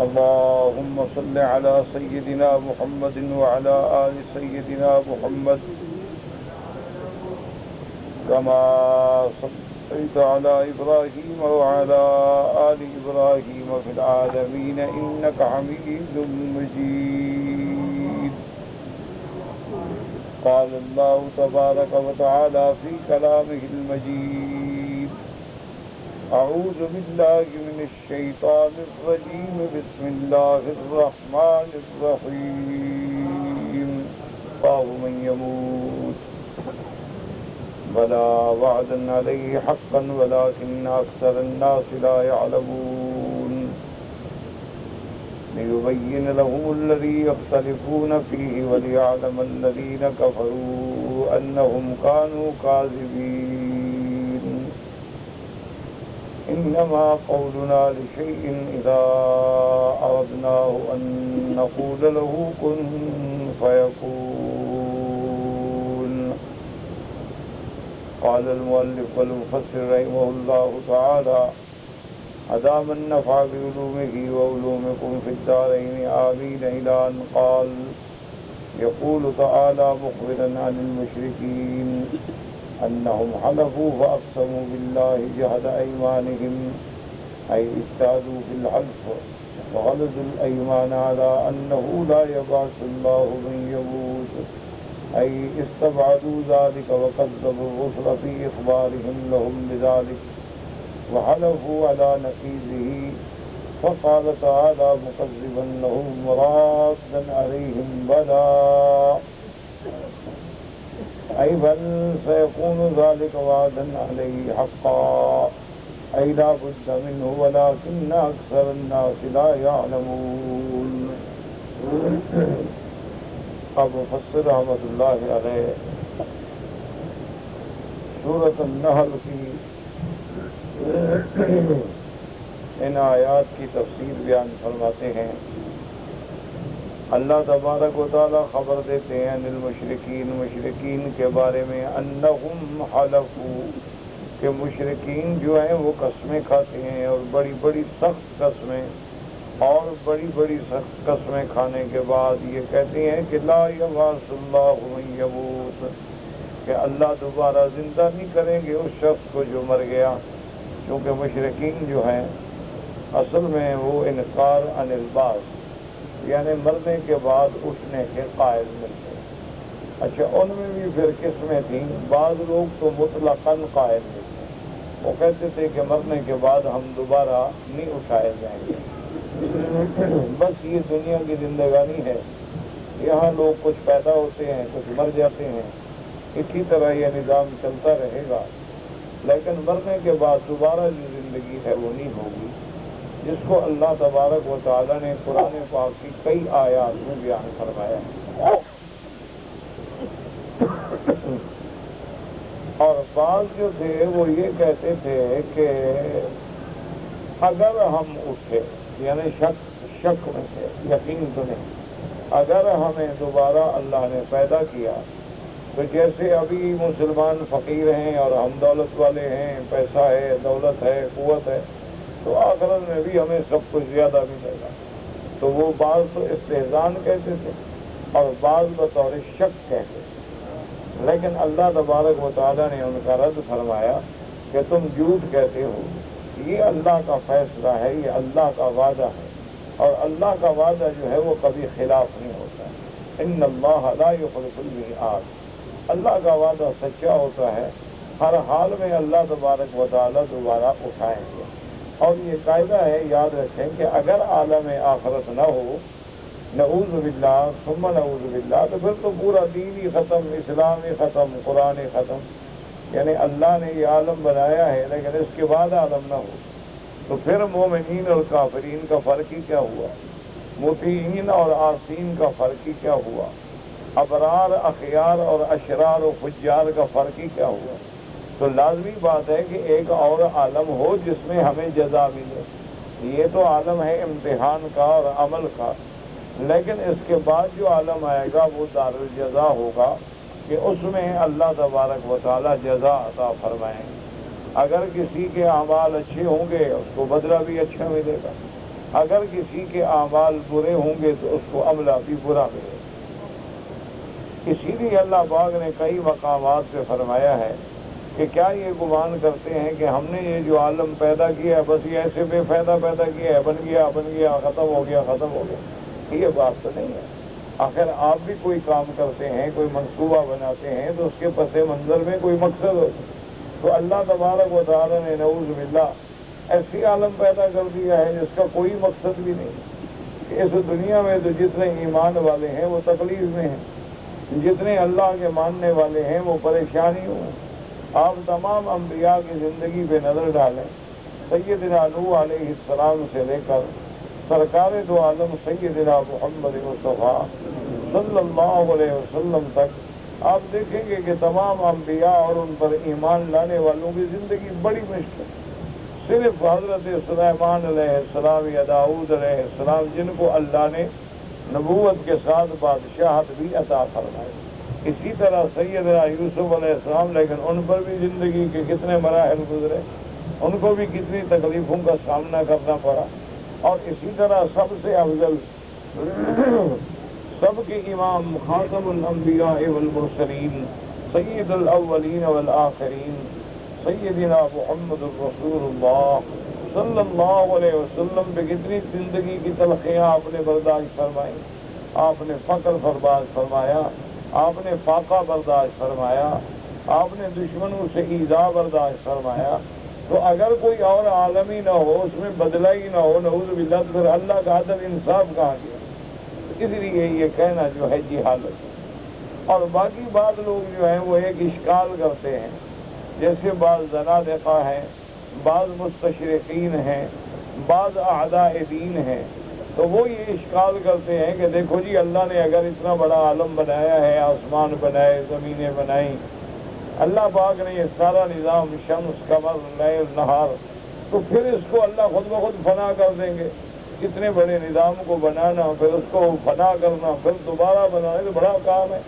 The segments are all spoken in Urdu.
اللهم صل على سيدنا محمد وعلى آل سيدنا محمد كما صليت على إبراهيم وعلى آل إبراهيم في العالمين إنك حميد مجيد. قال الله تبارك وتعالى في كلامه المجيد: أعوذ بالله من الشيطان الرجيم بسم الله الرحمن الرحيم. من يموت بلى وعدا عليه حقا ولكن أكثر الناس لا يعلمون. ليبين لهم الذي يختلفون فيه وليعلم الذين كفروا أنهم كانوا كاذبين. إنما قولنا لشيء إذا أردناه أن نقول له كن فيكون. قال المؤلف والمفسر رحمه الله تعالى: أدام النفع بعلومه وعلومكم في الدارين آمين. إلى أن قال: يقول تعالى مخبرا عن المشركين أنهم حلفوا فأقسموا بالله جهد أيمانهم، أي اجتهدوا في الحلف وغلظوا الأيمان على أنه لا يبعث الله من يموت، أي استبعدوا ذلك وكذبوا الرسل في إخبارهم لهم بذلك وحلفوا على نقيضه. فقال تعالى مكذبا لهم رادا عليهم: بلى، أي بل سيكون ذلك وعدا عليه حقا، أي لا بد منه ولكن أكثر الناس لا يعلمون. اب مفسر رحمۃ اللہ علیہ سورۃ النحل کی ان آیات کی تفسیر بیان فرماتے ہیں. اللہ تبارک و تعالی خبر دیتے ہیں للمشرکین، مشرکین کے بارے میں، انہم حلفوا، کہ مشرکین جو ہیں وہ قسمیں کھاتے ہیں، اور بڑی بڑی سخت قسمیں، اور بڑی بڑی سخت قسمیں کھانے کے بعد یہ کہتے ہیں کہ لا یبعث اللہ من یموت، کہ اللہ دوبارہ زندہ نہیں کریں گے اس شخص کو جو مر گیا. کیونکہ مشرکین جو ہیں اصل میں وہ انکار عن البعث، یعنی مرنے کے بعد اٹھنے کے قائل نہیں تھے. اچھا، ان میں بھی پھر قسمیں تھیں. بعض لوگ تو مطلقاً قائل نہیں تھے، وہ کہتے تھے کہ مرنے کے بعد ہم دوبارہ نہیں اٹھائے جائیں گے، بس یہ دنیا کی زندگانی ہے، یہاں لوگ کچھ پیدا ہوتے ہیں کچھ مر جاتے ہیں، اسی طرح یہ نظام چلتا رہے گا، لیکن مرنے کے بعد دوبارہ جو زندگی ہے وہ نہیں ہوگی، جس کو اللہ تبارک و تعالی نے قرآن پاک کی کئی آیات میں بیان فرمایا ہے. اور بعض جو تھے وہ یہ کہتے تھے کہ اگر ہم اٹھے، یعنی شک میں تھے، یقین تو نہیں، اگر ہمیں دوبارہ اللہ نے پیدا کیا تو جیسے ابھی مسلمان فقیر ہیں اور ہم دولت والے ہیں، پیسہ ہے، دولت ہے، قوت ہے، تو آخرت میں بھی ہمیں سب کچھ زیادہ ملے گا. تو وہ بعض تو استحزان کہتے تھے اور بعض بطور شک کہتے تھے. لیکن اللہ تبارک و تعالیٰ نے ان کا رد فرمایا کہ تم جھوٹ کہتے ہو، یہ اللہ کا فیصلہ ہے، یہ اللہ کا وعدہ ہے، اور اللہ کا وعدہ جو ہے وہ کبھی خلاف نہیں ہوتا. ان اللہ لا یخلف المیعاد، اللہ کا وعدہ سچا ہوتا ہے، ہر حال میں اللہ تبارک و تعالیٰ دوبارہ اٹھائیں گے. اور یہ قاعدہ ہے، یاد رکھیں کہ اگر عالم آخرت نہ ہو، نعوذ باللہ ثم نعوذ باللہ، تو پھر تو پورا دین ہی ختم، اسلام ہی ختم، قرآن ہی ختم. یعنی اللہ نے یہ عالم بنایا ہے لیکن اس کے بعد عالم نہ ہو تو پھر مومنین اور کافرین کا فرق ہی کیا ہوا، مطیعین اور عاصین کا فرق ہی کیا ہوا، ابرار اخیار اور اشرار و فجار کا فرق ہی کیا ہوا. تو لازمی بات ہے کہ ایک اور عالم ہو جس میں ہمیں جزا ملے. یہ تو عالم ہے امتحان کا اور عمل کا، لیکن اس کے بعد جو عالم آئے گا وہ دار الجزا ہوگا، کہ اس میں اللہ تبارک و تعالی جزا عطا فرمائیں. اگر کسی کے اعمال اچھے ہوں گے اس کو بدلہ بھی اچھا ملے گا، اگر کسی کے اعمال برے ہوں گے تو اس کو عملہ بھی برا ملے. اسی لیے اللہ پاک نے کئی مقامات پہ فرمایا ہے کہ کیا یہ گمان کرتے ہیں کہ ہم نے یہ جو عالم پیدا کیا ہے بس یہ ایسے بے فائدہ پیدا کیا ہے، بن گیا ختم ہو گیا. یہ بات تو نہیں ہے. آخر آپ بھی کوئی کام کرتے ہیں، کوئی منصوبہ بناتے ہیں تو اس کے پس منظر میں کوئی مقصد ہو. تو اللہ تبارک و تعالیٰ نے نعوذ باللہ ایسی عالم پیدا کر دیا ہے جس کا کوئی مقصد بھی نہیں کہ اس دنیا میں تو جتنے ایمان والے ہیں وہ تکلیف میں ہیں، جتنے اللہ کے ماننے والے ہیں وہ پریشانیوں میں. آپ تمام انبیاء کی زندگی پہ نظر ڈالیں، سیدنا نوح علیہ السلام سے لے کر سرکار دو عالم سیدنا محمد مصطفیٰ صلی اللہ علیہ وسلم تک آپ دیکھیں گے کہ تمام انبیاء اور ان پر ایمان لانے والوں کی زندگی بڑی مشکل. صرف حضرت سلیمان علیہ السلام یا داؤد علیہ السلام جن کو اللہ نے نبوت کے ساتھ بادشاہت بھی عطا فرمائی، اسی طرح سیدنا یوسف علیہ السلام، لیکن ان پر بھی زندگی کے کتنے مراحل گزرے، ان کو بھی کتنی تکلیفوں کا سامنا کرنا پڑا. اور اسی طرح سب سے افضل سب کے امام خاتم الانبیاء والمرسلین سید الاولین والآخرین سیدنا محمد الرسول اللہ صلی اللہ علیہ وسلم پہ کتنی زندگی کی تلخیاں آپ نے برداشت فرمائی. آپ نے فقر برداشت فرمایا، آپ نے فاقہ برداشت فرمایا، آپ نے دشمنوں سے ایذا برداشت فرمایا. تو اگر کوئی اور عالم ہی نہ ہو، اس میں بدلہ ہی نہ ہو، نعوذ باللہ، تو پھر اللہ کا عدل انصاف کہاں گیا؟ اس لیے یہ کہنا جو ہے جہالت ہے. اور باقی بعض لوگ جو ہیں وہ ایک اشکال کرتے ہیں، جیسے بعض زنادقہ ہیں، بعض مستشرقین ہیں، بعض اعداء دین ہیں. تو وہ یہ اشکال کرتے ہیں کہ دیکھو جی اللہ نے اگر اتنا بڑا عالم بنایا ہے، آسمان بنائے، زمینیں بنائیں، اللہ پاک نے یہ سارا نظام شمس قمر لیل نہار، تو پھر اس کو اللہ خود بخود فنا کر دیں گے. کتنے بڑے نظام کو بنانا، پھر اس کو فنا کرنا، پھر دوبارہ بنانا تو بڑا کام ہے.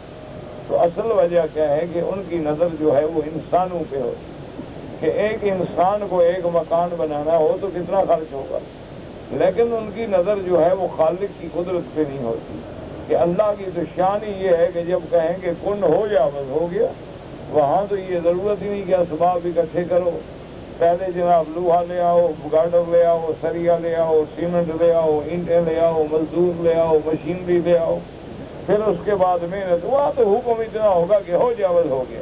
تو اصل وجہ کیا ہے کہ ان کی نظر جو ہے وہ انسانوں پہ ہو، کہ ایک انسان کو ایک مکان بنانا ہو تو کتنا خرچ ہوگا، لیکن ان کی نظر جو ہے وہ خالق کی قدرت پہ نہیں ہوتی. کہ اللہ کی تو شان ہی یہ ہے کہ جب کہیں کہ کن ہو جا بس ہو گیا. وہاں تو یہ ضرورت ہی نہیں کہ اسباب اکٹھے کرو، پہلے جناب لوہا لے آؤ، گارڈر لے آؤ، سریا لے آؤ، سیمنٹ لے آؤ، اینٹیں لے آؤ، مزدور لے آؤ، مشینری لے آؤ، پھر اس کے بعد محنت. وہاں تو حکم اتنا ہوگا کہ ہو جا بس ہو گیا.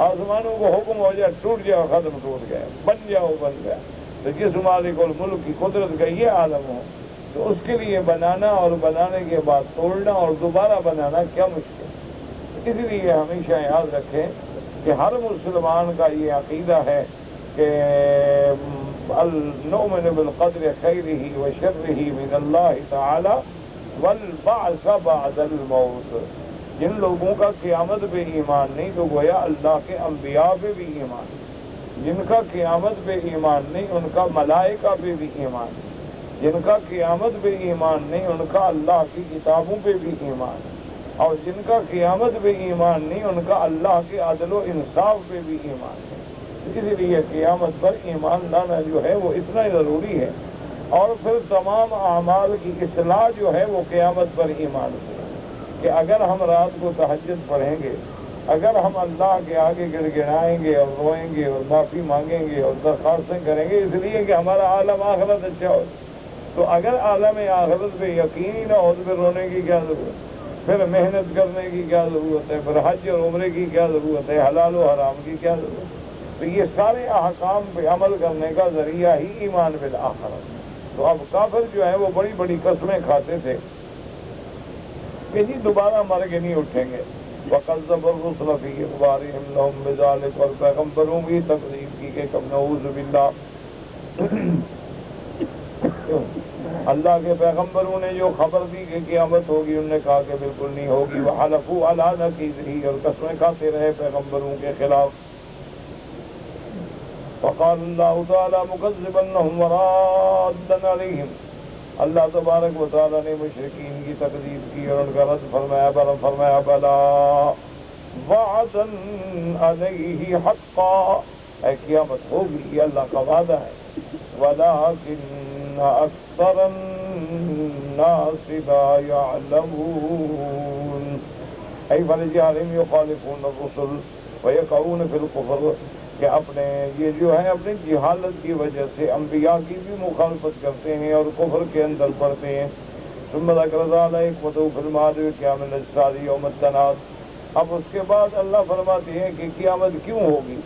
آسمانوں کو حکم ہو جائے ٹوٹ جاؤ ختم، ٹوٹ گئے، بن جاؤ بن گیا. تو جس مالک الملک کی قدرت کا یہ عالم ہو تو اس کے لیے بنانا اور بنانے کے بعد توڑنا اور دوبارہ بنانا کیا مشکل. اس لیے ہمیشہ یاد رکھیں کہ ہر مسلمان کا یہ عقیدہ ہے کہ نؤمن بالقدر خیرہ وشرہ من اللہ تعالی والبعث بعد الموت. جن لوگوں کا قیامت پہ ایمان نہیں تو گویا اللہ کے انبیاء پہ بھی ایمان. جن کا قیامت پہ ایمان نہیں ان کا ملائکہ پہ بھی ایمان. جن کا قیامت پہ ایمان نہیں ان کا اللہ کی کتابوں پہ بھی ایمان. اور جن کا قیامت پہ ایمان نہیں ان کا اللہ کے عدل و انصاف پہ بھی ایمان ہے. اسی لیے قیامت پر ایمان لانا جو ہے وہ اتنا ضروری ہے. اور پھر تمام اعمال کی اصلاح جو ہے وہ قیامت پر ایمان سے، کہ اگر ہم رات کو تہجد پڑھیں گے، اگر ہم اللہ کے آگے گڑ گڑائیں گے اور روئیں گے اور معافی مانگیں گے اور درخواستیں کریں گے اس لیے کہ ہمارا عالم آخرت اچھا ہو، تو اگر عالم آخرت پہ یقین ہی نہ ہو تو پھر رونے کی کیا ضرورت، پھر محنت کرنے کی کیا ضرورت ہے، پھر حج اور عمرے کی کیا ضرورت ہے، حلال و حرام کی کیا ضرورت. تو یہ سارے احکام پہ عمل کرنے کا ذریعہ ہی ایمان بالآخرت. تو اب کافر جو ہے وہ بڑی بڑی قسمیں کھاتے تھے کہ جی دوبارہ مر کے نہیں اٹھیں گے. وَقَذَّبَ الرُّسُلَ فِي إِخْبَارِهِمْ لَهُم بِذَلِكَ، اور پیغمبروں کی تکذیب کی کہ کب نعوذ باللہ اللہ کے پیغمبروں نے جو خبر دی کہ قیامت ہوگی انہوں نے کہا کہ بالکل نہیں ہوگی. وَحَلَفُوا عَلَىٰ نَقِيضِهِ، اور قسمیں کھاتے رہے پیغمبروں کے خلاف. فقال اللہ تعالیٰ مکذبا لهم ورادًا علیہم، اللہ تبارک و تعالیٰ نے مشرکین کی تکذیب کی اور ان کا رد فرمایا بلا وعدا علیہ حقا، اے قیامت ہوگی یہ اللہ کا وعدہ ہے. ولکن اکثر الناس لا يعلمون أي فلجهلهم يخالفون الرسل ويقعون في الكفر کہ اپنے یہ جو ہے اپنی جہالت کی وجہ سے انبیاء کی بھی مخالفت کرتے ہیں اور کفر کے اندر پڑتے ہیں. ثم ذکر ذلك وتوفى المعاد قیام الاجساد یوم التناد. اب اس کے بعد اللہ فرماتے ہیں کہ قیامت کیوں ہوگی،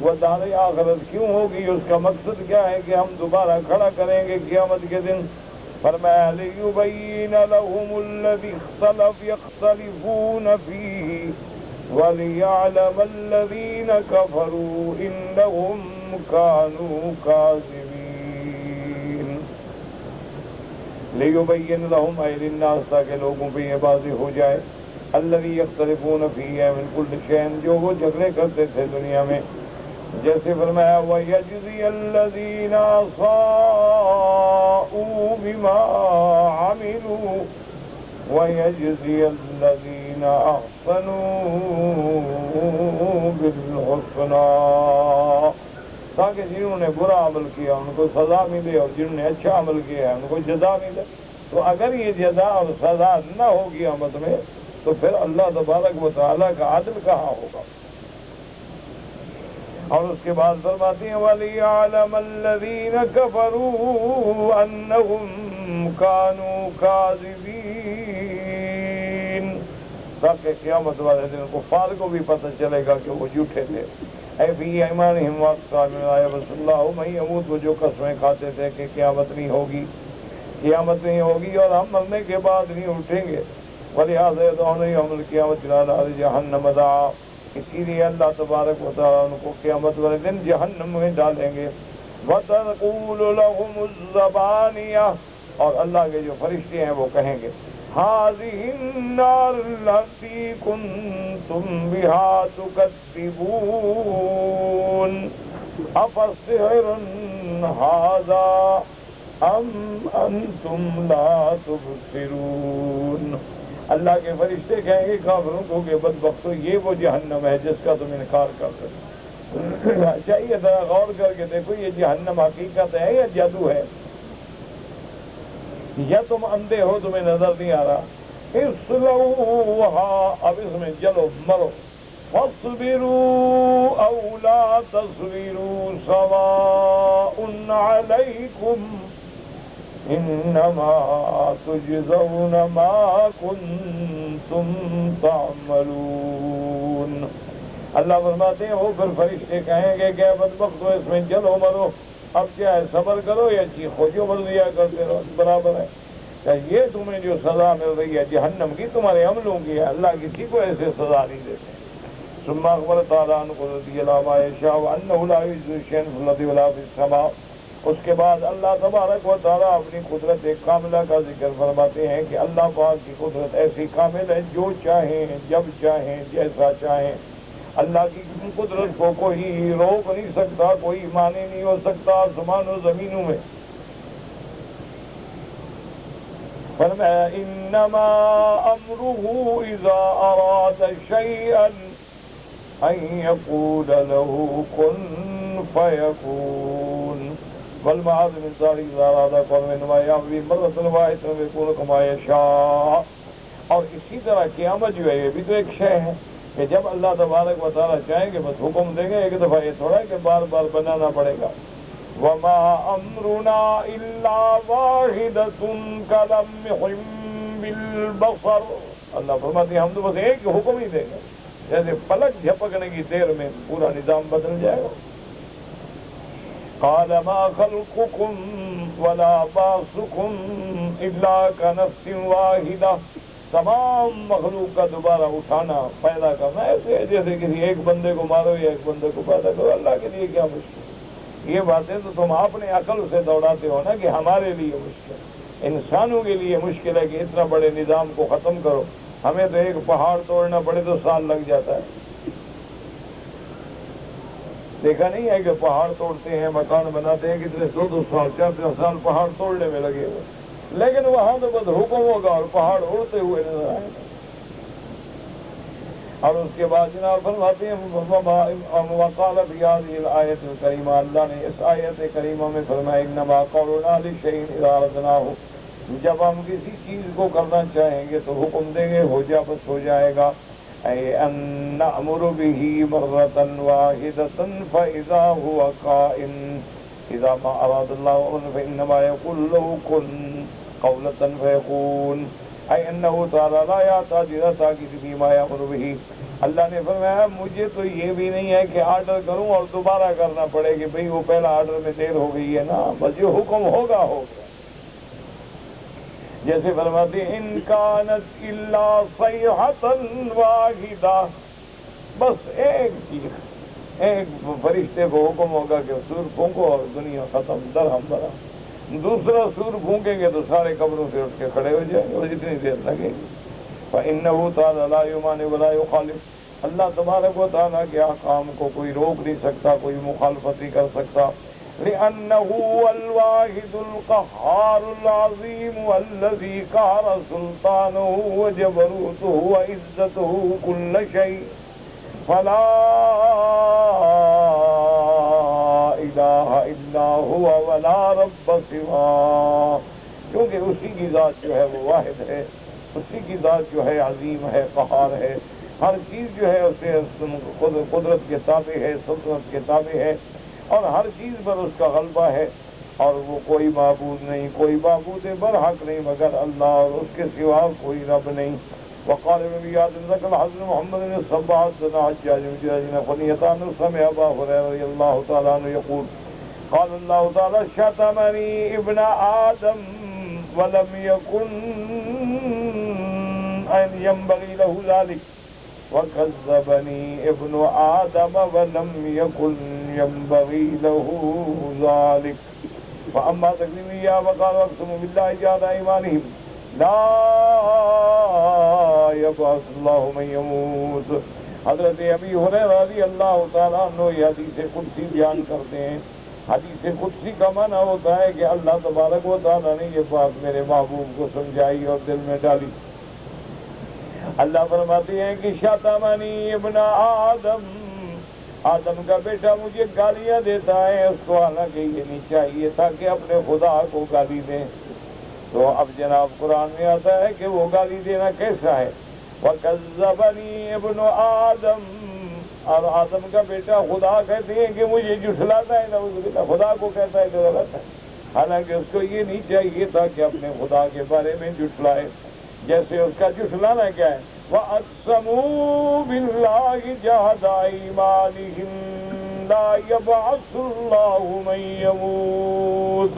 وہ دار آخرت کیوں ہوگی، اس کا مقصد کیا ہے کہ ہم دوبارہ کھڑا کریں گے قیامت کے دن. فرمایا لِيُبَيِّنَ لَهُمُ الَّذِي يَخْتَلِفُونَ فِيهِ وَلِيَعْلَمَ الَّذِينَ كَفَرُوا إِنَّهُمْ كَانُوا كَاذِبِينَ. لِيُبَيِّنَ لَهُمْ أَيْ لِلنَّاسِ تاکہ لوگوں پہ یہ واضح ہو جائے الَّذِي يَخْتَلِفُونَ فِيهِ مِنْ كُلِّ شَيْءٍ جو وہ جھگڑے کرتے تھے دنیا میں. جیسے فرمایا وَيَجْزِيَ الَّذِينَ أَسَاءُوا بِمَا عَمِلُوا وَيَجْزِيَ الَّذِينَ أَحْسَنُوا بِالْحُسْنَى. تاکہ جنہوں نے برا عمل کیا ان کو سزا ملے اور جنہوں نے اچھا عمل کیا ان کو جزا ملے. تو اگر یہ جزا اور سزا نہ ہو قیامت میں تو پھر اللہ تبارک و تعالیٰ کا عدل کہاں ہوگا. اور اس کے بعد فرماتے ہیں وَلِيَعْلَمَ الَّذِينَ كَفَرُوا أَنَّهُمْ كَانُوا كَاذِبِينَ. تاکہ قیامت والے دن کفار کو بھی پتہ چلے گا کہ وہ جھوٹے تھے. اے فی ایمانہم وَأَقْسَامِهِمْ لَا يَبْعَثُ اللَّهُ مَن يَمُوتُ. وہ جو قسمیں کھاتے تھے کہ قیامت نہیں ہوگی، قیامت نہیں ہوگی اور ہم مرنے کے بعد نہیں اٹھیں گے. وَلِهَٰذَا يَدْعُونَ يَوْمَ الْقِيَامَةِ إِلَىٰ نَارِ جَهَنَّمَ دَعًا. اسی لیے اللہ تبارک و تعالیٰ ان کو قیامت والے دن جہنم میں ڈالیں گے. وَتَقُولُ لَهُمُ الزَّبَانِيَةُ. اور اللہ کے جو فرشتے ہیں وہ کہیں گے هَٰذِهِ النَّارُ الَّتِي كُنتُم بِهَا تُكَذِّبُونَ أَفَسِحْرٌ هَٰذَا أَمْ أَنتُمْ لَا تُبْصِرُونَ. اللہ کے فرشتے کہیں گے کافروں کو کہ بدبختو یہ وہ جہنم ہے جس کا تم انکار کرتے ہو. چاہیے ذرا غور کر کے دیکھو یہ جہنم حقیقت ہے یا جادو ہے، یا تم اندھے ہو تمہیں نظر نہیں آ رہا. اصلوها. اب اس میں جلو مرو. فاصبروا او لا تصبروا سواء علیکم انما تجزون ما کنتم تعملون. اللہ فرماتے ہیں وہ پھر فرشتے کہیں گے کہ بدبختو اس میں جلو مرو، اب کیا ہے صبر کرو یا چیخو جو بردیا کرتے رہو برابر ہے. کہ یہ تمہیں جو سزا مل رہی ہے جہنم کی تمہارے عملوں کی ہے، اللہ کسی کو ایسے سزا نہیں دیتے. ثم اخبر تعالیٰ عنہ قدرتی علی ما یشاء وانہ لا یعجزہ شیء فی الارض ولا فی السماء. اس کے بعد اللہ تبارک و تعالیٰ اپنی قدرت کاملہ کا ذکر فرماتے ہیں کہ اللہ پاک کی قدرت ایسی کامل ہے جو چاہیں جب چاہیں جیسا چاہیں. اللہ کی قدرت کو کوئی روک نہیں سکتا، کوئی معنی نہیں ہو سکتا آسمان و زمینوں میں. فرمایا انما امرہ اذا اراد شیئا ان یقول له کن فیکون. والمعاذ من ذلك اذا اراد قوما انما یعمل مرۃ واحدۃ فیکون کما یشاء. اور اسی طرح قیامت جو ہے یہ بھی تو ایک شے ہے کہ جب اللہ تبارک و تعالیٰ چاہیں گے بس حکم دیں گے. ایک دفعہ یہ تھوڑا ہے کہ بار بار بنانا پڑے گا. وَمَا أَمْرُنَا إِلَّا وَاحِدَةٌ كَلَمْحٍ بِالْبَصَرِ. اللہ فرماتے ہیں ہم تو بس ایک حکم ہی دیں گے، جیسے پلک جھپکنے کی دیر میں پورا نظام بدل جائے گا. قَالَ مَا خَلْقُكُمْ وَلَا بَعْثُكُمْ إِلَّا كَنَفْسٍ وَاحِدَةٍ. تمام مخلوق کا دوبارہ اٹھانا پیدا کرنا ایسے ہے جیسے کسی ایک بندے کو مارو یا ایک بندے کو پیدا کرو. اللہ کے لیے کیا مشکل. یہ باتیں تو تم اپنے عقل سے دوڑاتے ہو نا کہ ہمارے لیے مشکل. انسانوں کے لیے مشکل ہے کہ اتنا بڑے نظام کو ختم کرو. ہمیں تو ایک پہاڑ توڑنا پڑے تو سال لگ جاتا ہے. دیکھا نہیں ہے کہ پہاڑ توڑتے ہیں مکان بناتے ہیں کتنے 2-2 سال 4-4 سال پہاڑ توڑنے میں لگے ہوئے، لیکن وہاں تو بس حکم ہوگا اور پہاڑ اڑتے ہوئے نظر آئے گا. اور اس کے بعد جناب فرماتے ہیں وقال فی هذه الآیۃ الکریمہ. اللہ نے اس آیت کریمہ میں فرمایا انما قولنا لشیء اذا اردناہ جب ہم کسی چیز کو کرنا چاہیں گے تو حکم دیں گے ہو جا بس ہو جائے گا. اے ان نأمر به مرة واحدة فإذا هو قائم اذا ما اراد الله امرا فانما يقول له كن قولة فيكون. اے انه تعالی لا يحتاج الى تاکید فيما يأمر به. اللہ نے فرمایا مجھے تو یہ بھی نہیں ہے کہ آرڈر کروں اور دوبارہ کرنا پڑے کہ بھئی وہ پہلا آرڈر میں دیر ہو گئی ہے نا، بس یہ حکم ہوگا ہوگا. جیسے فرماتے ان کانت الا صیحة واحدہ، بس ایک چیخ، ایک فرشتے کو حکم ہوگا کہ سور پھونکو اور دنیا ختم درہم برہم. دوسرا سور پھونکیں گے تو سارے قبروں سے اٹھ کے کھڑے ہو جائیں گے اور جتنی دیر لگے گی. فإنہ تعالی لا یمانع ولا یخالف. اللہ تبارک و تعالیٰ کے احکام کو کوئی روک نہیں سکتا، کوئی مخالفت نہیں کر سکتا. لأنه هو الواحد القهار العظيم الذي قهر سلطانه وجبروته وعزته كل شيء فلا إله إلا هو ولا رب سواه. کیونکہ اسی کی ذات جو ہے وہ واحد ہے، اسی کی ذات جو ہے عظیم ہے، قہار ہے. ہر چیز جو ہے اسے قدرت کے تابع ہے، سلطنت کے تابع ہے، اور ہر چیز پر اس کا غلبہ ہے. اور وہ کوئی معبود نہیں، کوئی معبود برحق نہیں مگر اللہ، اور اس کے سوا کوئی رب نہیں. وقال نبیات ذکر حضرت محمد نے صباحت سنا حجاج مجاجین فنیتان سمع ابا حریرہ رضی اللہ تعالیٰ عنہ یقول قال اللہ تعالیٰ شتمنی ابن آدم ولم يكن ان ينبغي له ذلك وكذبني ابن آدم ولم يكن ينبغي له ذلك. فأما تكذيبي وقال أقسم بالله جهد أيمانهم لا يبعث الله من يموت. حضرت ابی ہریرہ رضی اللہ تعالیٰ عنہ یہ حدیث قدسی بیان کرتے ہیں. حدیث قدسی کا معنی ہوتا ہے کہ اللہ تبارک و تعالیٰ نے یہ بات میرے محبوب کو سمجھائی اور دل میں ڈالی. اللہ فرماتے ہیں کہ شتمنی ابن آدم، آدم کا بیٹا مجھے گالیاں دیتا ہے. اس کو حالانکہ یہ نہیں چاہیے تھا کہ اپنے خدا کو گالی دیں. تو اب جناب قرآن میں آتا ہے کہ وہ گالی دینا کیسا ہے. وَكَذَّبَنِي ابن آدم، اور آدم کا بیٹا خدا کہتے ہیں کہ مجھے جھٹلاتا ہے، نعوذ باللہ، خدا کو کہتا ہے تو غلط ہے. حالانکہ اس کو یہ نہیں چاہیے تھا کہ اپنے خدا کے بارے میں جھٹلائے. جیسے اس کا جھٹلانا کیا ہے، وَأَقْسَمُوا بِاللَّهِ جَهْدَ أَيْمَانِهِمْ لَا يَبْعَثُ اللَّهُ مَن يَمُوتُ.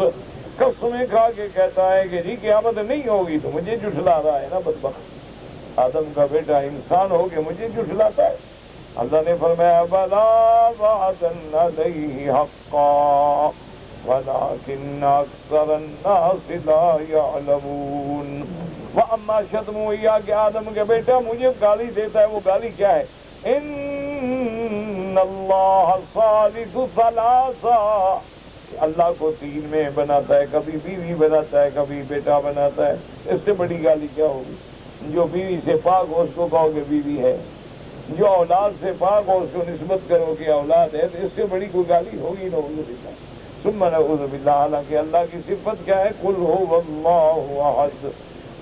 قسمیں کھا کے کہتا ہے کہ جی قیامت نہیں ہوگی تو مجھے جھٹلا رہا ہے نا بدبخت. آدم کا بیٹا انسان ہو کے مجھے جھٹلاتا ہے. اللہ نے فرمایا بَلَا وَعْدًا عَلَيْهِ حَقًّا وَلَٰكِنَّ أَكْثَرَ النَّاسِ لَا يَعْلَمُونَ. وَأَمَّا شَتْمُهُ یا کہ آدم کا بیٹا مجھے گالی دیتا ہے، وہ گالی کیا ہے، إِنَّ اللَّهَ ثَالِثُ ثَلَاثَةٍ، اللہ کو تین میں بناتا ہے، کبھی بیوی بناتا ہے، کبھی بیٹا بناتا ہے. اس سے بڑی گالی کیا ہوگی. جو بیوی سے پاک ہو اس کو کہو کہ بیوی ہے، جو اولاد سے پاک ہو اس کو نسبت کرو کہ اولاد ہے، تو اس سے بڑی کوئی گالی ہوگی نعوذ باللہ ثم نعوذ باللہ. حالانکہ اللہ کی صفت کیا ہے، قل هو اللہ احد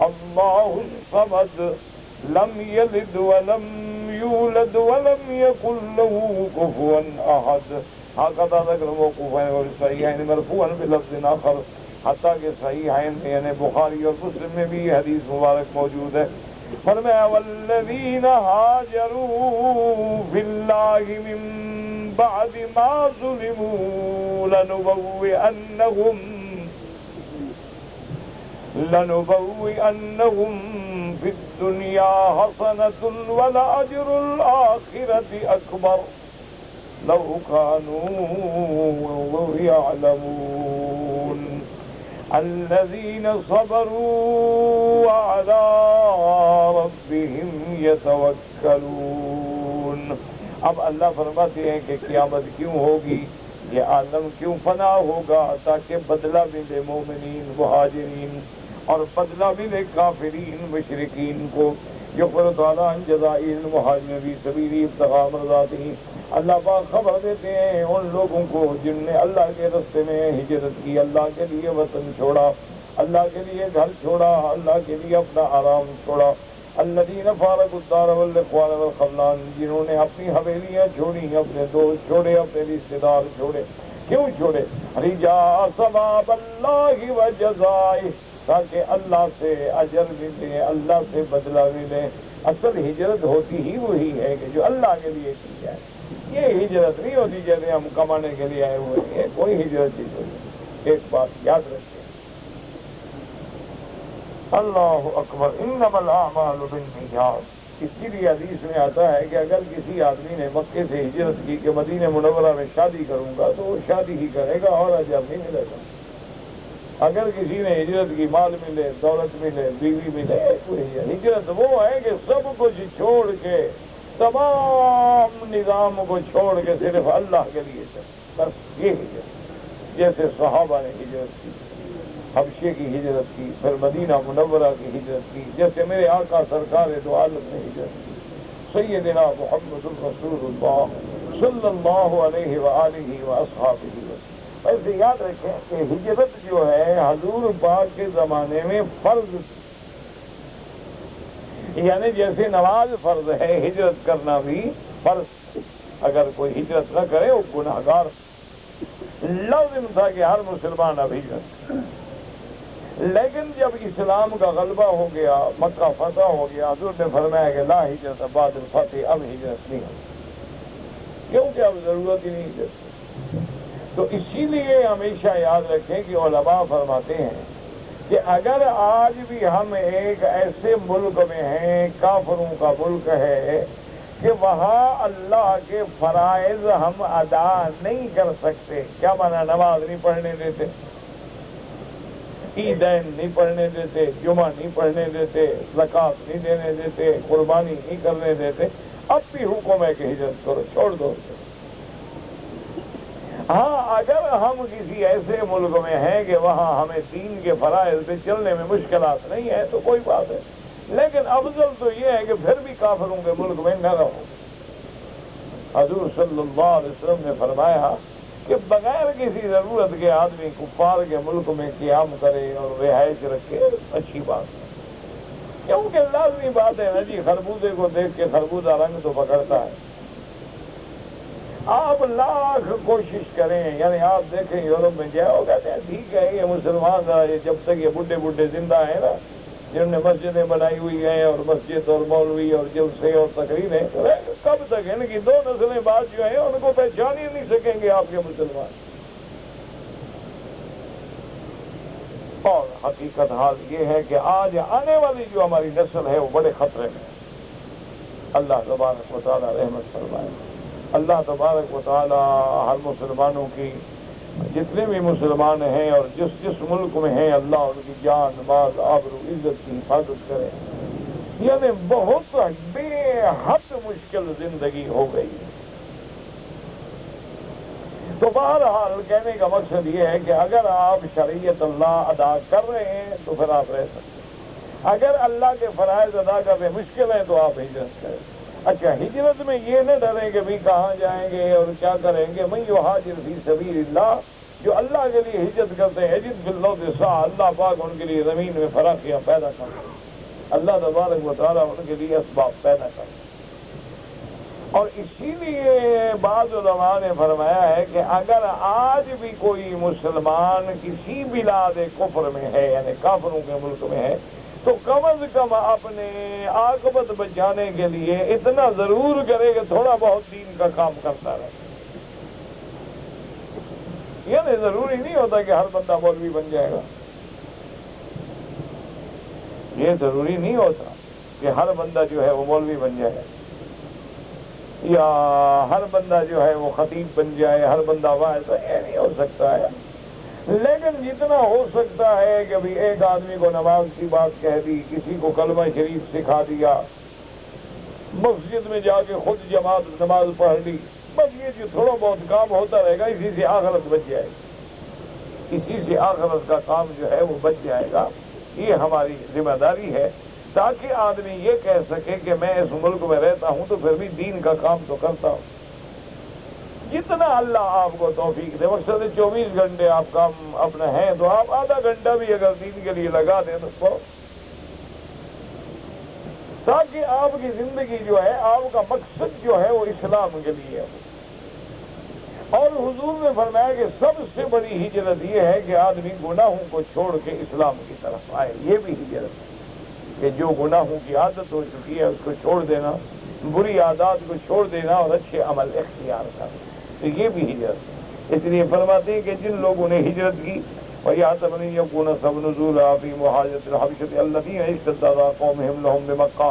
اللہ الصمد لم یلد ولم یولد ولم یکن له کفوا احد. هكذا ذکر موقوفا والصحیحین مرفوعا بلفظ آخر، حتیٰ کہ صحیحین میں یعنی بخاری اور مسلم میں بھی یہ حدیث مبارک موجود ہے. فرمایا والذین هاجروا فی اللہ من بعد ما ظلموا لنبوئنهم فی الدنیا حسنة ولأجر الآخرة أکبر لو كانوا يعلمون. الذين صبروا وعلى ربهم يتوكلون. اب اللہ فرماتے ہیں کہ قیامت کیوں ہوگی، یہ عالم کیوں فنا ہوگا، تاکہ بدلہ ملے مومنین مہاجرین اور بدلہ ملے کافرین مشرکین کو. یغفر تعالیٰ عن جزائر المہاجرین فی سبیلہ ابتغاء مرضاتہ. اللہ پاک خبر دیتے ہیں ان لوگوں کو جن نے اللہ کے راستے میں ہجرت کی، اللہ کے لیے وطن چھوڑا، اللہ کے لیے گھر چھوڑا، اللہ کے لیے اپنا آرام چھوڑا۔ الذین فارقوا الدار والاخوان والخذلان، جنہوں نے اپنی حویلیاں چھوڑی، اپنے دوست چھوڑے، اپنے رشتے دار چھوڑے۔ کیوں چھوڑے؟ رجاء ثواب اللہ و جزائہ، تاکہ اللہ سے اجر ملے، اللہ سے بدلہ ملے۔ اصل ہجرت ہوتی ہی وہی ہے کہ جو اللہ کے لیے کی جائے۔ یہ ہجرت نہیں ہوتی جیسے ہم کمانے کے لیے آئے ہوئے ہیں، کوئی ہجرت نہیں ہوتی۔ ایک بات یاد رکھیں، اللہ اکبر، انما الاعمال بالنیات۔ اسی لیے حدیث میں آتا ہے کہ اگر کسی آدمی نے مکے سے ہجرت کی کہ مدینہ منورہ میں شادی کروں گا تو وہ شادی ہی کرے گا اور اجر نہیں ملے گا۔ اگر کسی نے ہجرت کی، مال ملے، دولت ملے، بیوی ملے، کوئی ہجرت وہ ہے کہ سب کچھ چھوڑ کے، تمام نظام کو چھوڑ کے صرف اللہ کے لیے چل، بس یہ ہجرت۔ جیسے صحابہ نے ہجرت کی، حبشے کی ہجرت کی، پھر مدینہ منورہ کی ہجرت کی، جیسے میرے آقا سرکار دو عالم نے ہجرت کی، سیدنا محمد الرسول اللہ صلی اللہ علیہ وآلہ وآصحابہ وسلم۔ ایسے یاد رکھیں کہ ہجرت جو ہے حضور پاک کے زمانے میں فرض تھی، یعنی جیسے نماز فرض ہے، ہجرت کرنا بھی فرض۔ اگر کوئی ہجرت نہ کرے وہ گناہگار۔ لازم تھا کہ ہر مسلمان اب ہجرت کرے، لیکن جب اسلام کا غلبہ ہو گیا، مکہ فتح ہو گیا، حضور نے فرمایا کہ لا ہجرت بعد الفتح، اب ہجرت نہیں ہوگی، کیونکہ اب ضرورت ہی نہیں ہجرت۔ تو اسی لیے ہمیشہ یاد رکھیں کہ علماء فرماتے ہیں کہ اگر آج بھی ہم ایک ایسے ملک میں ہیں، کافروں کا ملک ہے، کہ وہاں اللہ کے فرائض ہم ادا نہیں کر سکتے، کیا معنی؟ نماز نہیں پڑھنے دیتے، عیدین نہیں پڑھنے دیتے، جمعہ نہیں پڑھنے دیتے، زکوٰۃ نہیں دینے دیتے، قربانی نہیں کرنے دیتے، اب بھی حکم ہے کہ ہجرت کرو، چھوڑ دو۔ ہاں اگر ہم کسی ایسے ملک میں ہیں کہ وہاں ہمیں دین کے فرائض پہ چلنے میں مشکلات نہیں ہے تو کوئی بات ہے، لیکن افضل تو یہ ہے کہ پھر بھی کافروں کے ملک میں نہ رہو۔ حضور صلی اللہ علیہ وسلم نے فرمایا کہ بغیر کسی ضرورت کے آدمی کفار کے ملک میں قیام کرے اور رہائش رکھے، اچھی بات ہے، کیونکہ لازمی بات ہے نا جی، خربوزے کو دیکھ کے خربوزہ رنگ تو پکڑتا ہے۔ آپ لاکھ کوشش کریں، یعنی آپ دیکھیں یورپ میں جائے، وہ کہتے ہیں ٹھیک ہے یہ مسلمان جب تک یہ بڈھے زندہ ہیں نا، جنہوں نے مسجدیں بنائی ہوئی ہیں اور مسجد اور مولوی اور جلسے اور تقریریں، کب تک ان کی دو نسلیں بعد جو ہیں ان کو پہچان ہی نہیں سکیں گے آپ کے مسلمان۔ اور حقیقت حال یہ ہے کہ آج آنے والی جو ہماری نسل ہے وہ بڑے خطرے میں۔ اللہ تبارک و تعالی رحمت فرمائے۔ اللہ تبارک و تعالی ہر مسلمانوں کی، جتنے بھی مسلمان ہیں اور جس ملک میں ہیں، اللہ ان کی جان، مال، آبرو، عزت کی حفاظت کرے۔ یعنی بہت بے حد مشکل زندگی ہو گئی ہے۔ تو بہرحال کہنے کا مقصد یہ ہے کہ اگر آپ شریعت اللہ ادا کر رہے ہیں تو پھر آپ رہ سکتے ہیں، اگر اللہ کے فرائض ادا کرنے مشکل ہیں تو آپ ہجرت کریں۔ اچھا، ہجرت میں یہ نہ ڈریں کہ بھی کہاں جائیں گے اور کیا کریں گے۔ من یہاجر فی سبیل اللہ، جو اللہ کے لیے ہجرت کرتے ہیں، یجد فی الارض سعۃ، اللہ پاک ان کے لیے زمین میں فراخیاں پیدا کرتے ہیں، اللہ تبارک و تعالیٰ ان کے لیے اسباب پیدا کرتے ہیں۔ اور اسی لیے بعض علماء نے فرمایا ہے کہ اگر آج بھی کوئی مسلمان کسی بلاد کفر میں ہے، یعنی کافروں کے ملک میں ہے، تو کم از کم اپنے عاقبت بچانے کے لیے اتنا ضرور کرے کہ تھوڑا بہت دین کا کام کرتا رہے۔ یعنی ضروری نہیں ہوتا کہ ہر بندہ مولوی بن جائے گا، یہ ضروری نہیں ہوتا کہ ہر بندہ جو ہے وہ مولوی بن جائے، یا ہر بندہ جو ہے وہ خطیب بن جائے، ہر بندہ واعظ، یہ نہیں ہو سکتا ہے۔ لیکن جتنا ہو سکتا ہے کہ بھی ایک آدمی کو نماز کی بات کہہ دی، کسی کو کلمہ شریف سکھا دیا، مسجد میں جا کے خود جماعت نماز پڑھ لی، بس یہ جو تھوڑا بہت کام ہوتا رہے گا، اسی سے آخرت بچ جائے گی، اسی سے آخرت کا کام جو ہے وہ بچ جائے گا۔ یہ ہماری ذمہ داری ہے تاکہ آدمی یہ کہہ سکے کہ میں اس ملک میں رہتا ہوں تو پھر بھی دین کا کام تو کرتا ہوں۔ جتنا اللہ آپ کو توفیق دے، مقصد 24 گھنٹے آپ کام اپنا ہیں تو آپ آدھا گھنٹہ بھی اگر دین کے لیے لگا دیں تو تاکہ آپ کی زندگی جو ہے، آپ کا مقصد جو ہے وہ اسلام کے لیے ہے۔ اور حضور نے فرمایا کہ سب سے بڑی ہجرت یہ ہے کہ آدمی گناہوں کو چھوڑ کے اسلام کی طرف آئے، یہ بھی ہجرت ہے کہ جو گناہوں کی عادت ہو چکی ہے اس کو چھوڑ دینا، بری عادات کو چھوڑ دینا اور اچھے عمل اختیار کرنا، تو یہ بھی ہجرت ہے۔ اس لیے فرماتے ہیں کہ جن لوگوں نے ہجرت کی وَيَحْتَمِلُ أَن يَكُونَ سَبَبُ نُزُولِهَا فِي مُهَاجَرَةِ الْحَبَشَةِ الَّذِينَ اشْتَدَّ عَلَىٰ قَوْمِهِمْ لَهُمْ بِمَكَّةَ،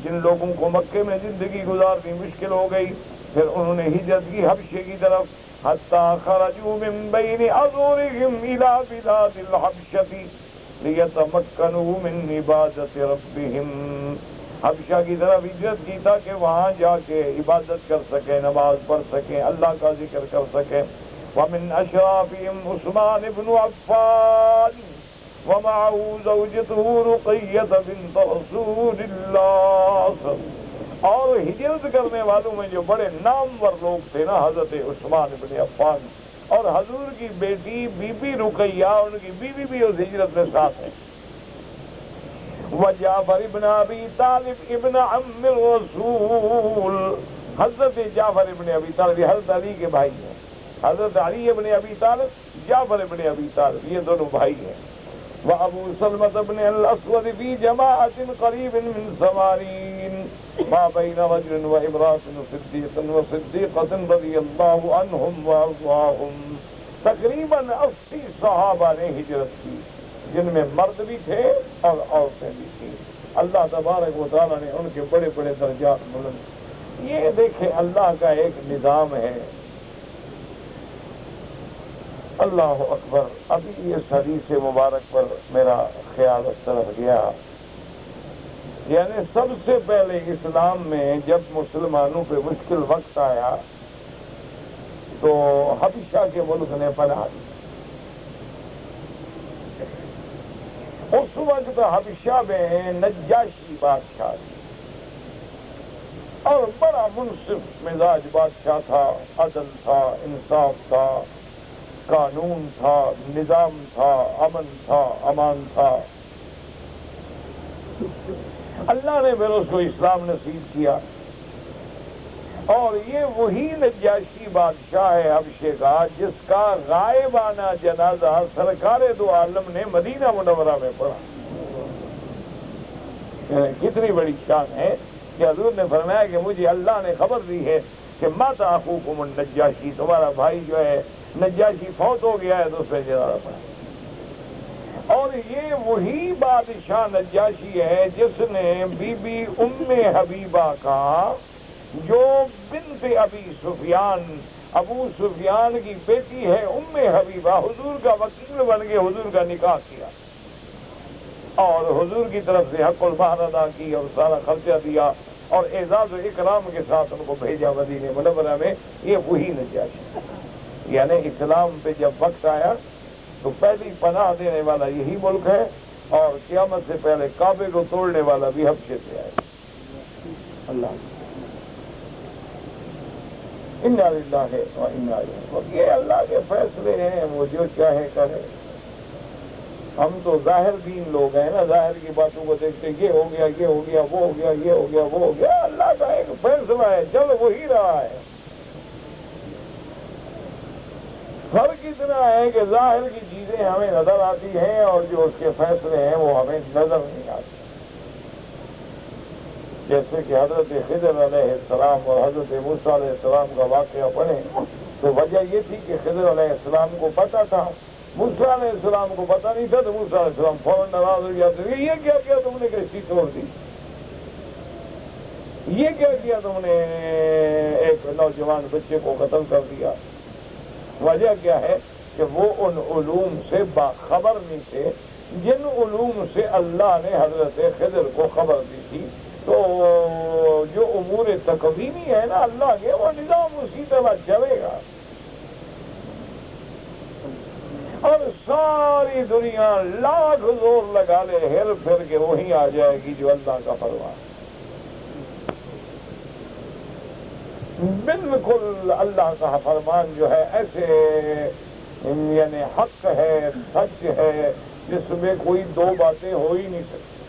جن لوگوں کو مکے میں زندگی گزارنی مشکل ہو گئی، پھر انہوں نے ہجرت کی حبشے کی طرف، حَتَّىٰ خَرَجُوا مِن بَيْنِ أَظْهُرِهِمْ إِلَىٰ بِلَادِ الْحَبْشَةِ لِيَتَمَكَّنُوا مِنْ عِبَادَةِ رَبِّهِمْ، حبشہ کی طرف ہجرت کی تاکہ وہاں جا کے عبادت کر سکیں، نماز پڑھ سکیں، اللہ کا ذکر کر سکیں۔ وَمِنْ أَشْرَافِهِمْ عثمان بن عفان ومعه زوجته رقية بنت رسول اللہ، اور ہجرت کرنے والوں میں جو بڑے نامور لوگ تھے نا، حضرت عثمان بن عفان اور حضور کی بیٹی بی بی رقیہ، ان کی بیوی بھی اس ہجرت میں ساتھ ہیں، وجعفر ابن ابی طالب ابن عم الرسول، حضرت جعفر ابن ابی طالب حضرت علی کے بھائی ہیں، حضرت علی ابن ابی طالب، جعفر ابن ابی طالب، یہ دونوں بھائی ہیں۔ وابو سلمة بن الاسود فی جماعت قریب من 80 ما بین رجل وامرأة صدیق وصدیقة رضی اللہ عنہم وارضاہم، تقریباً 80 صحابہ نے ہجرت کی، جن میں مرد بھی تھے اور عورتیں بھی تھیں۔ اللہ تبارک و تعالیٰ نے ان کے بڑے بڑے درجات بلند۔ یہ دیکھیں اللہ کا ایک نظام ہے۔ اللہ اکبر۔ ابھی اس حدیث مبارک پر میرا خیال اس طرف گیا، یعنی سب سے پہلے اسلام میں جب مسلمانوں پہ مشکل وقت آیا تو حبشہ کے ملک نے پناہ دی۔ اس وقت حبشہ میں نجاشی بادشاہ تھی اور بڑا منصف مزاج بادشاہ تھا، عدل تھا، انصاف تھا، قانون تھا، نظام تھا، امن تھا، امان تھا۔ اللہ نے پھر اس کو اسلام نصیب کیا، اور یہ وہی نجاشی بادشاہ ہے حبشے کا جس کا غائبانہ جنازہ سرکار دو عالم نے مدینہ منورہ میں پڑھا۔ کتنی بڑی شان ہے کہ حضور نے فرمایا کہ مجھے اللہ نے خبر دی ہے کہ مات اخوکم النجاشی، تمہارا بھائی جو ہے نجاشی فوت ہو گیا ہے تو اس پہ جنازہ پڑھا۔ اور یہ وہی بادشاہ نجاشی ہے جس نے بی بی ام حبیبہ کا، جو بنت ابی سفیان، ابو سفیان کی بیٹی ہے ام حبیبہ، حضور کا وکیل بن کے حضور کا نکاح کیا اور حضور کی طرف سے حق المہر ادا کی اور سارا خرچہ دیا اور اعزاز و اکرام کے ساتھ ان کو بھیجا مدینہ منورہ میں۔ یہ وہی نجاشی، یعنی اسلام پہ جب وقت آیا تو پہلی پناہ دینے والا یہی ملک ہے، اور قیامت سے پہلے کعبے کو توڑنے والا بھی حبشے سے آئے۔ اللہ انا للہ و انا الیہ راجعون۔ یہ اللہ کے فیصلے ہیں، وہ جو چاہے کرے۔ ہم تو ظاہر دین لوگ ہیں نا، ظاہر کی باتوں کو دیکھتے یہ ہو گیا، یہ ہو گیا، وہ ہو گیا، یہ ہو گیا، وہ ہو گیا۔ اللہ کا ایک فیصلہ ہے، چل وہی رہا ہے۔ فرق اتنا ہے کہ ظاہر کی چیزیں ہمیں نظر آتی ہیں اور جو اس کے فیصلے ہیں وہ ہمیں نظر نہیں آتے۔ جیسے کہ حضرت خضر علیہ السلام اور حضرت موسیٰ علیہ السلام کا واقعہ پڑھیں تو وجہ یہ تھی کہ خضر علیہ السلام کو پتہ تھا، موسیٰ علیہ السلام کو پتہ نہیں تھا، تو موسیٰ علیہ السلام فوراً ناراض ہو جاتے تھے، یہ کیا کیا تم نے کشتی توڑ دی، یہ کیا کیا تم نے ایک نوجوان بچے کو قتل کر دیا۔ وجہ کیا ہے کہ وہ ان علوم سے باخبر نہیں تھے جن علوم سے اللہ نے حضرت خضر کو خبر دی تھی۔ تو جو امور تکوینی ہے نا اللہ کے، وہ نظام اسی طرح چلے گا، اور ساری دنیا لاکھ زور لگا لے ہر پھر کے وہیں آ جائے گی جو اللہ کا فرمان۔ بالکل اللہ کا فرمان جو ہے ایسے یعنی حق ہے، سچ ہے، جس میں کوئی دو باتیں ہو ہی نہیں سکتی۔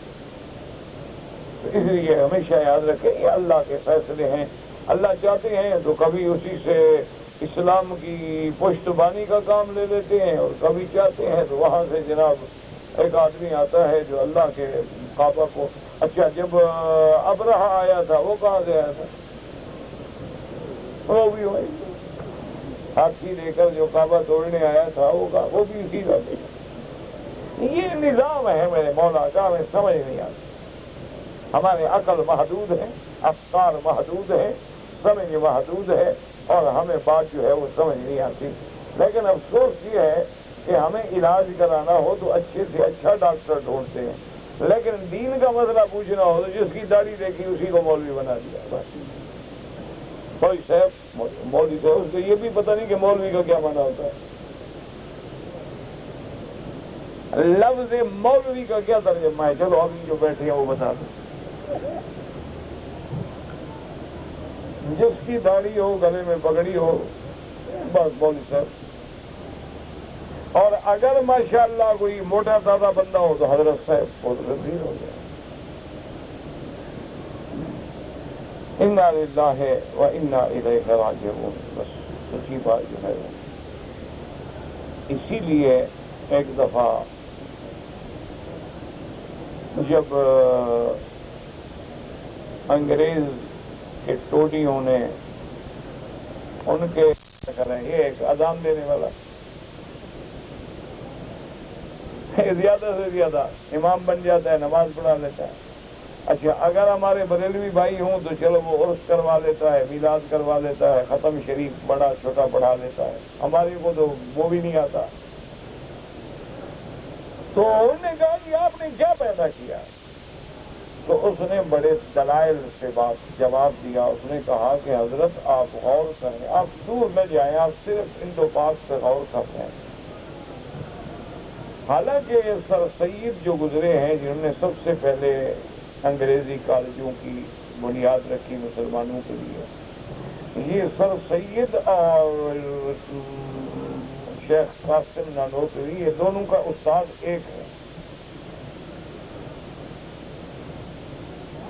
تو اس لیے ہمیشہ یاد رکھیں یہ اللہ کے فیصلے ہیں، اللہ چاہتے ہیں تو کبھی اسی سے اسلام کی پشتبانی کا کام لے لیتے ہیں، اور کبھی چاہتے ہیں تو وہاں سے جناب ایک آدمی آتا ہے جو اللہ کے کعبہ کو، اچھا جب ابرہہ آیا تھا وہ کہاں سے آیا تھا؟ وہ بھی وہی ہاتھی لے کر جو کعبہ توڑنے آیا تھا وہ بھی اسی کا تھا۔ یہ نظام ہے میرے مولا کا، ہمیں سمجھ نہیں آتا، ہمارے عقل محدود ہے، افکار محدود ہے، سمجھ محدود ہے، اور ہمیں بات جو ہے وہ سمجھ نہیں آتی۔ لیکن افسوس یہ ہے کہ ہمیں علاج کرانا ہو تو اچھے سے اچھا ڈاکٹر ڈھونڈتے ہیں، لیکن دین کا مسئلہ پوچھنا ہو تو جس کی داڑھی دیکھی اسی کو مولوی بنا دیا بس۔ کوئی صاحب مولوی صاحب، اس کو یہ بھی پتہ نہیں کہ مولوی کا کیا معنی ہوتا ہے، لفظ مولوی کا کیا ترجمہ ہے، چلو ابھی جو بیٹھے ہیں وہ بتا دیں۔ جس کی داڑھی ہو، گلے میں پگڑی ہو، بس مولوی صاحب۔ اور اگر ماشاءاللہ کوئی موٹا تازہ بندہ ہو تو حضرت صاحب، بہت غیر ہو جائے۔ انا للہ و انا الیہ راجعون، بس سچی بات جو ہے۔ اسی لیے ایک دفعہ جب انگریز کے ٹوٹیوں نے ان کے یہ ایک اذان دینے والا زیادہ سے زیادہ امام بن جاتا ہے، نماز پڑھا لیتا ہے۔ اچھا اگر ہمارے بریلوی بھائی ہوں تو چلو وہ عرس کروا لیتا ہے، میلاد کروا لیتا ہے، ختم شریف بڑا چھوٹا پڑھا لیتا ہے، ہمارے کو تو وہ بھی نہیں آتا۔ تو انہوں نے کہا کہ آپ نے کیا پیدا کیا؟ تو اس نے بڑے دلائل سے جواب دیا۔ اس نے کہا کہ حضرت آپ غور کریں، آپ دور نہ جائیں، آپ صرف انڈو پاک پہ غور کر رہے ہیں۔ حالانکہ سر سید جو گزرے ہیں، جنہوں نے سب سے پہلے انگریزی کالجوں کی بنیاد رکھی مسلمانوں کے لیے، یہ سر سید اور شیخ قاسم نانوتوی، یہ دونوں کا استاد ایک ہے۔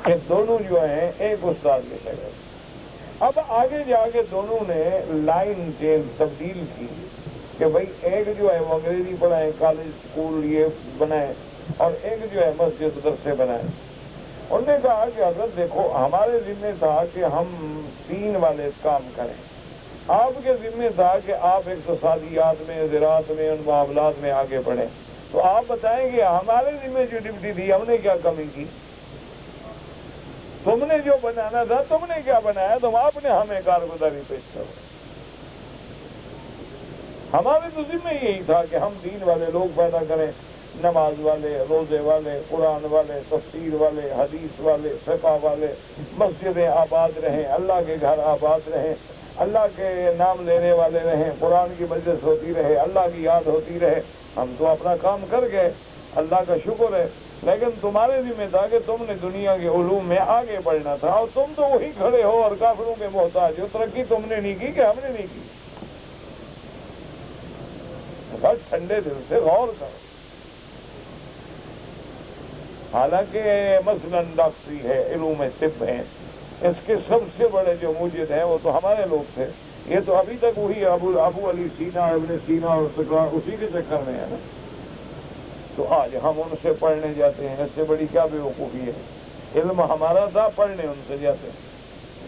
یہ دونوں جو ہیں ایک استاد کے شاگرد۔ اب آگے جا کے دونوں نے لائن تبدیل کی کہ بھائی ایک جو ہے وہ انگریزی پڑھائیں، کالج اسکول یہ بنائیں، اور ایک جو ہے مسجد مدرسے بنائیں۔ انہوں نے کہا کہ حضرت دیکھو ہمارے ذمہ تھا کہ ہم دین والے کام کریں، آپ کے ذمہ تھا کہ آپ اقتصادیات میں، زراعت میں، ان معاملات میں آگے بڑھیں۔ تو آپ بتائیں کہ ہمارے ذمہ جو ڈیوٹی تھی ہم نے کیا کمی کی؟ تم نے جو بنانا تھا تم نے کیا بنایا؟ تم آپ نے ہمیں کارگزاری پیش کرو۔ ہمارے تو ذمہ یہی تھا کہ ہم دین والے لوگ پیدا کریں، نماز والے، روزے والے، قرآن والے، تفسیر والے، حدیث والے، فقہ والے، مسجدیں آباد رہیں، اللہ کے گھر آباد رہیں، اللہ کے نام لینے والے رہیں، قرآن کی مجلس ہوتی رہے، اللہ کی یاد ہوتی رہے۔ ہم تو اپنا کام کر گئے، اللہ کا شکر ہے، لیکن تمہارے ذمہ تھا کہ تم نے دنیا کے علوم میں آگے بڑھنا تھا، اور تم تو وہی کھڑے ہو اور کافروں کے محتاج ہو۔ ترقی تم نے نہیں کی کہ ہم نے نہیں کی؟ بس ٹھنڈے دل سے غور کرو۔ حالانکہ مثلاً ڈاکٹری ہے، علوم طب ہیں، اس کے سب سے بڑے جو موجد ہیں وہ تو ہمارے لوگ تھے۔ یہ تو ابھی تک وہی ابو علی سینا، ابن سینا اور سکران اسی کے چکر میں ہے نا۔ تو آج ہم ان سے پڑھنے جاتے ہیں، اس سے بڑی کیا بے وقوفی ہے؟ علم ہمارا تھا، پڑھنے ان سے جاتے ہیں۔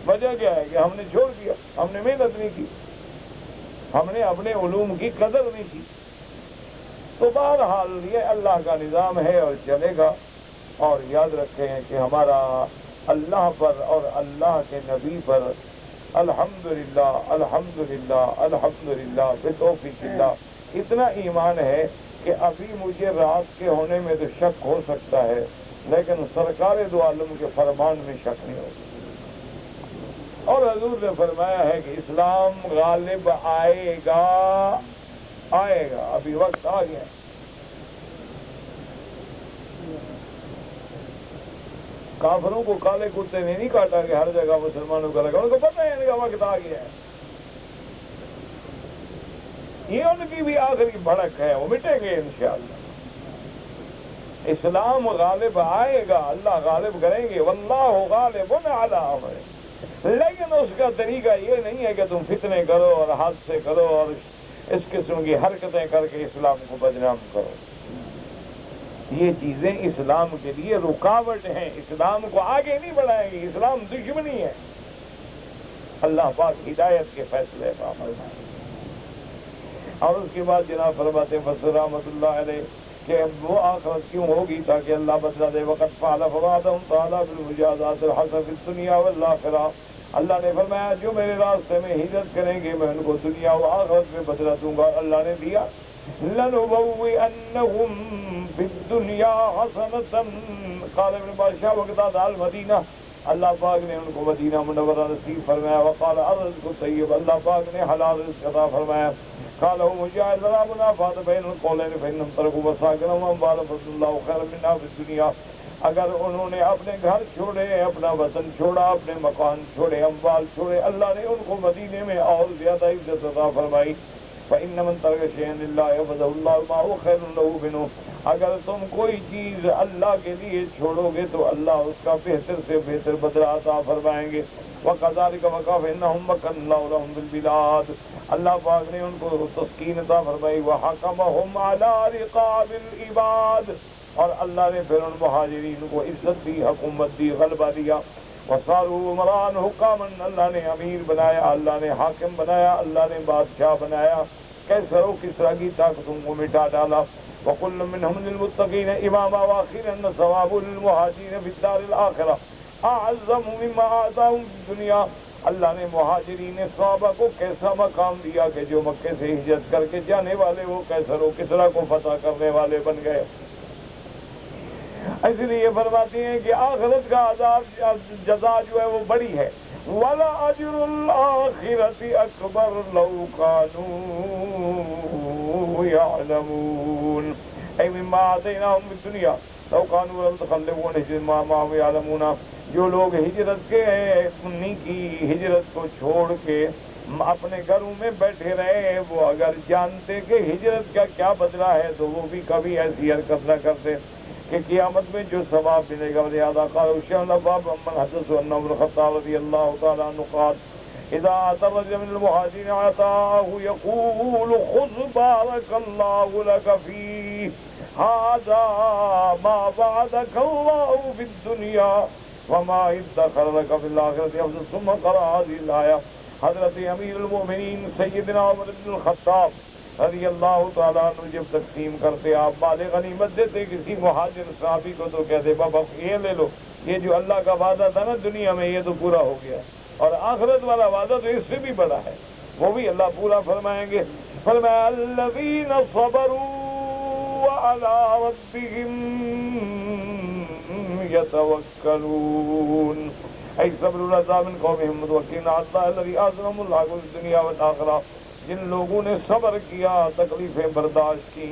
وجہ کیا ہے کہ ہم نے چھوڑ دیا، ہم نے محنت نہیں کی، ہم نے اپنے علوم کی قدر نہیں کی۔ تو بہرحال یہ اللہ کا نظام ہے اور چلے گا۔ اور یاد رکھیں کہ ہمارا اللہ پر اور اللہ کے نبی پر الحمدللہ الحمدللہ الحمدللہ بتوفیق اللہ اتنا ایمان ہے کہ ابھی مجھے رات کے ہونے میں تو شک ہو سکتا ہے، لیکن سرکار دو عالم کے فرمان میں شک نہیں ہوگا۔ اور حضور نے فرمایا ہے کہ اسلام غالب آئے گا، آئے گا، ابھی وقت آ گیا۔ کافروں کو کالے کتے نے نہیں کاٹا کہ ہر جگہ مسلمانوں کا لگا، ان کو پتہ ہے ان کا وقت آ گیا ہے، یہ ان کی بھی آخری بھڑک ہے، وہ مٹیں گے انشاءاللہ۔ اسلام غالب آئے گا، اللہ غالب کریں گے، واللہ غالب علی امرہ، لیکن اس کا طریقہ یہ نہیں ہے کہ تم فتنے کرو اور حادثے کرو اور اس قسم کی حرکتیں کر کے اسلام کو بدنام کرو۔ یہ چیزیں اسلام کے لیے رکاوٹ ہیں، اسلام کو آگے نہیں بڑھائیں گی، اسلام دشمنی ہے۔ اللہ پاک ہدایت کے فیصلے کا عمل ہے۔ اور اس کے بعد جناب فرماتے فسر رحمۃ اللہ علیہ کہ وہ آخرت کیوں ہوگی تاکہ اللہ بدلہ دے، وقت فعل فوعدهم تعالی بالمجازات الحسنہ فی الدنیا والآخرہ، اللہ نے فرمایا جو میرے راستے میں ہجرت کریں گے میں ان کو دنیا و آخرت میں بدلہ دوں گا، اللہ نے دیا۔ لَنُبَوِّئَنَّهُمْ فِي الدُّنْيَا حَسَنَةً قال ابن بادشاہ وقت المدینہ، اللہ پاک نے ان کو مدینہ منورہ نصیب فرمایا، وقال الرزق الطیب، اللہ پاک نے حلال رزق عطا فرمایا۔ قال مجاہد ذرا منافات بین القولین فإنهم ترکوا مساکنهم واموالهم فضل اللہ خیر منها فی الدنیا، اگر انہوں نے اپنے گھر چھوڑے، اپنا وطن چھوڑا، اپنے مکان چھوڑے، اموال چھوڑے، اللہ نے ان کو مدینے میں اور زیادہ عزت عطا فرمائی۔ فإن من ترک شیئا للہ عوضہ اللہ ما هو خیر له منہ، اگر تم کوئی چیز اللہ کے لیے چھوڑو گے تو اللہ اس کا بہتر سے بہتر بدلہ عطا فرمائیں گے۔ وَكَذَلِكَ وَكَفَإِنَّهُمْ مَكَّنَّا لَهُمْ بِالْبِلَادِ، اللہ پاک نے ان کو تسکین عطا فرمائی۔ وَحَكَمَهُمْ عَلَى رِقَابِ الْعِبَادِ، اور اللہ نے پھر ان مہاجرین کو عزت دی، حکومت دی، غلبہ دیا۔ وَصَارُوا عُمَرَاءً حُكَامًا، اللہ نے امیر بنایا، اللہ نے حاکم بنایا، اللہ نے بادشاہ بنایا، کیسر و کسریٰ کی طاقتوں کو مٹا ڈالا۔ وَكُلٌّ مِّنْهُمْ لِلْمُتَّقِينَ إِمَامًا وَآخِرًا أَنَّ ثَوَابَ لِلْمُهَاجِرِينَ فِي الدَّارِ الْآخِرَةِ أَعْظَمُ مِمَّا آتَاهُمْ فِي الدُّنْيَا، اللہ نے مہاجرین صحابہ کو کیسا مقام دیا کہ جو مکے سے ہجرت کر کے جانے والے وہ کیسر و کسریٰ کو فتح کرنے والے بن گئے۔ اس لیے فرماتے ہیں کہ آخرت کا عذاب جزا جو ہے وہ بڑی ہے۔ وَلَأَجْرُ الْآخِرَةِ أَكْبَرُ لَوْ كَانُوا يَعْلَمُونَ أَيْ مِمَّا آتَيْنَاهُمْ فِي الدُّنْيَا لَوْ كَانُوا يَتَخَلَّفُونَ عَنْ مَا يَعْلَمُونَ، جو لوگ ہجرت کے انہی کی ہجرت کو چھوڑ کے اپنے گھروں میں بیٹھے رہے، وہ اگر جانتے کہ ہجرت کا کیا بدلہ ہے تو وہ بھی کبھی ایسی حرکت نہ کرتے کہ قیامت میں جو ثواب ملے گا۔ لہذا قال الشيخ الباب من حدث ان ابن الخطاب رضی اللہ تعالی عنہ قال اذا اتى الرجل من المهاجرين عطاه يقول خذ بارك الله لك فيه هذا ما وعدك الله في الدنيا وما ادخر لك في الاخره افضل، ثم قرأ هذه الايه۔ حضرت امیر المؤمنین سیدنا عمر بن الخطاب رضی اللہ تعالیٰ عنہ جب تقسیم کرتے، آپ مال غنیمت دیتے کسی مہاجر صحابی کو تو کہتے بابا یہ لے لو، یہ جو اللہ کا وعدہ تھا نا دنیا میں یہ تو پورا ہو گیا، اور آخرت والا وعدہ تو اس سے بھی بڑا ہے، وہ بھی اللہ پورا فرمائیں گے۔ فرمایا الذین صبروا وعلی ربہم یتوکلون، ای صبر الرضا من قومہم متوکلین علی اللہ الذی اعظم اللہ فی الدنیا والآخرہ، جن لوگوں نے صبر کیا، تکلیفیں برداشت کی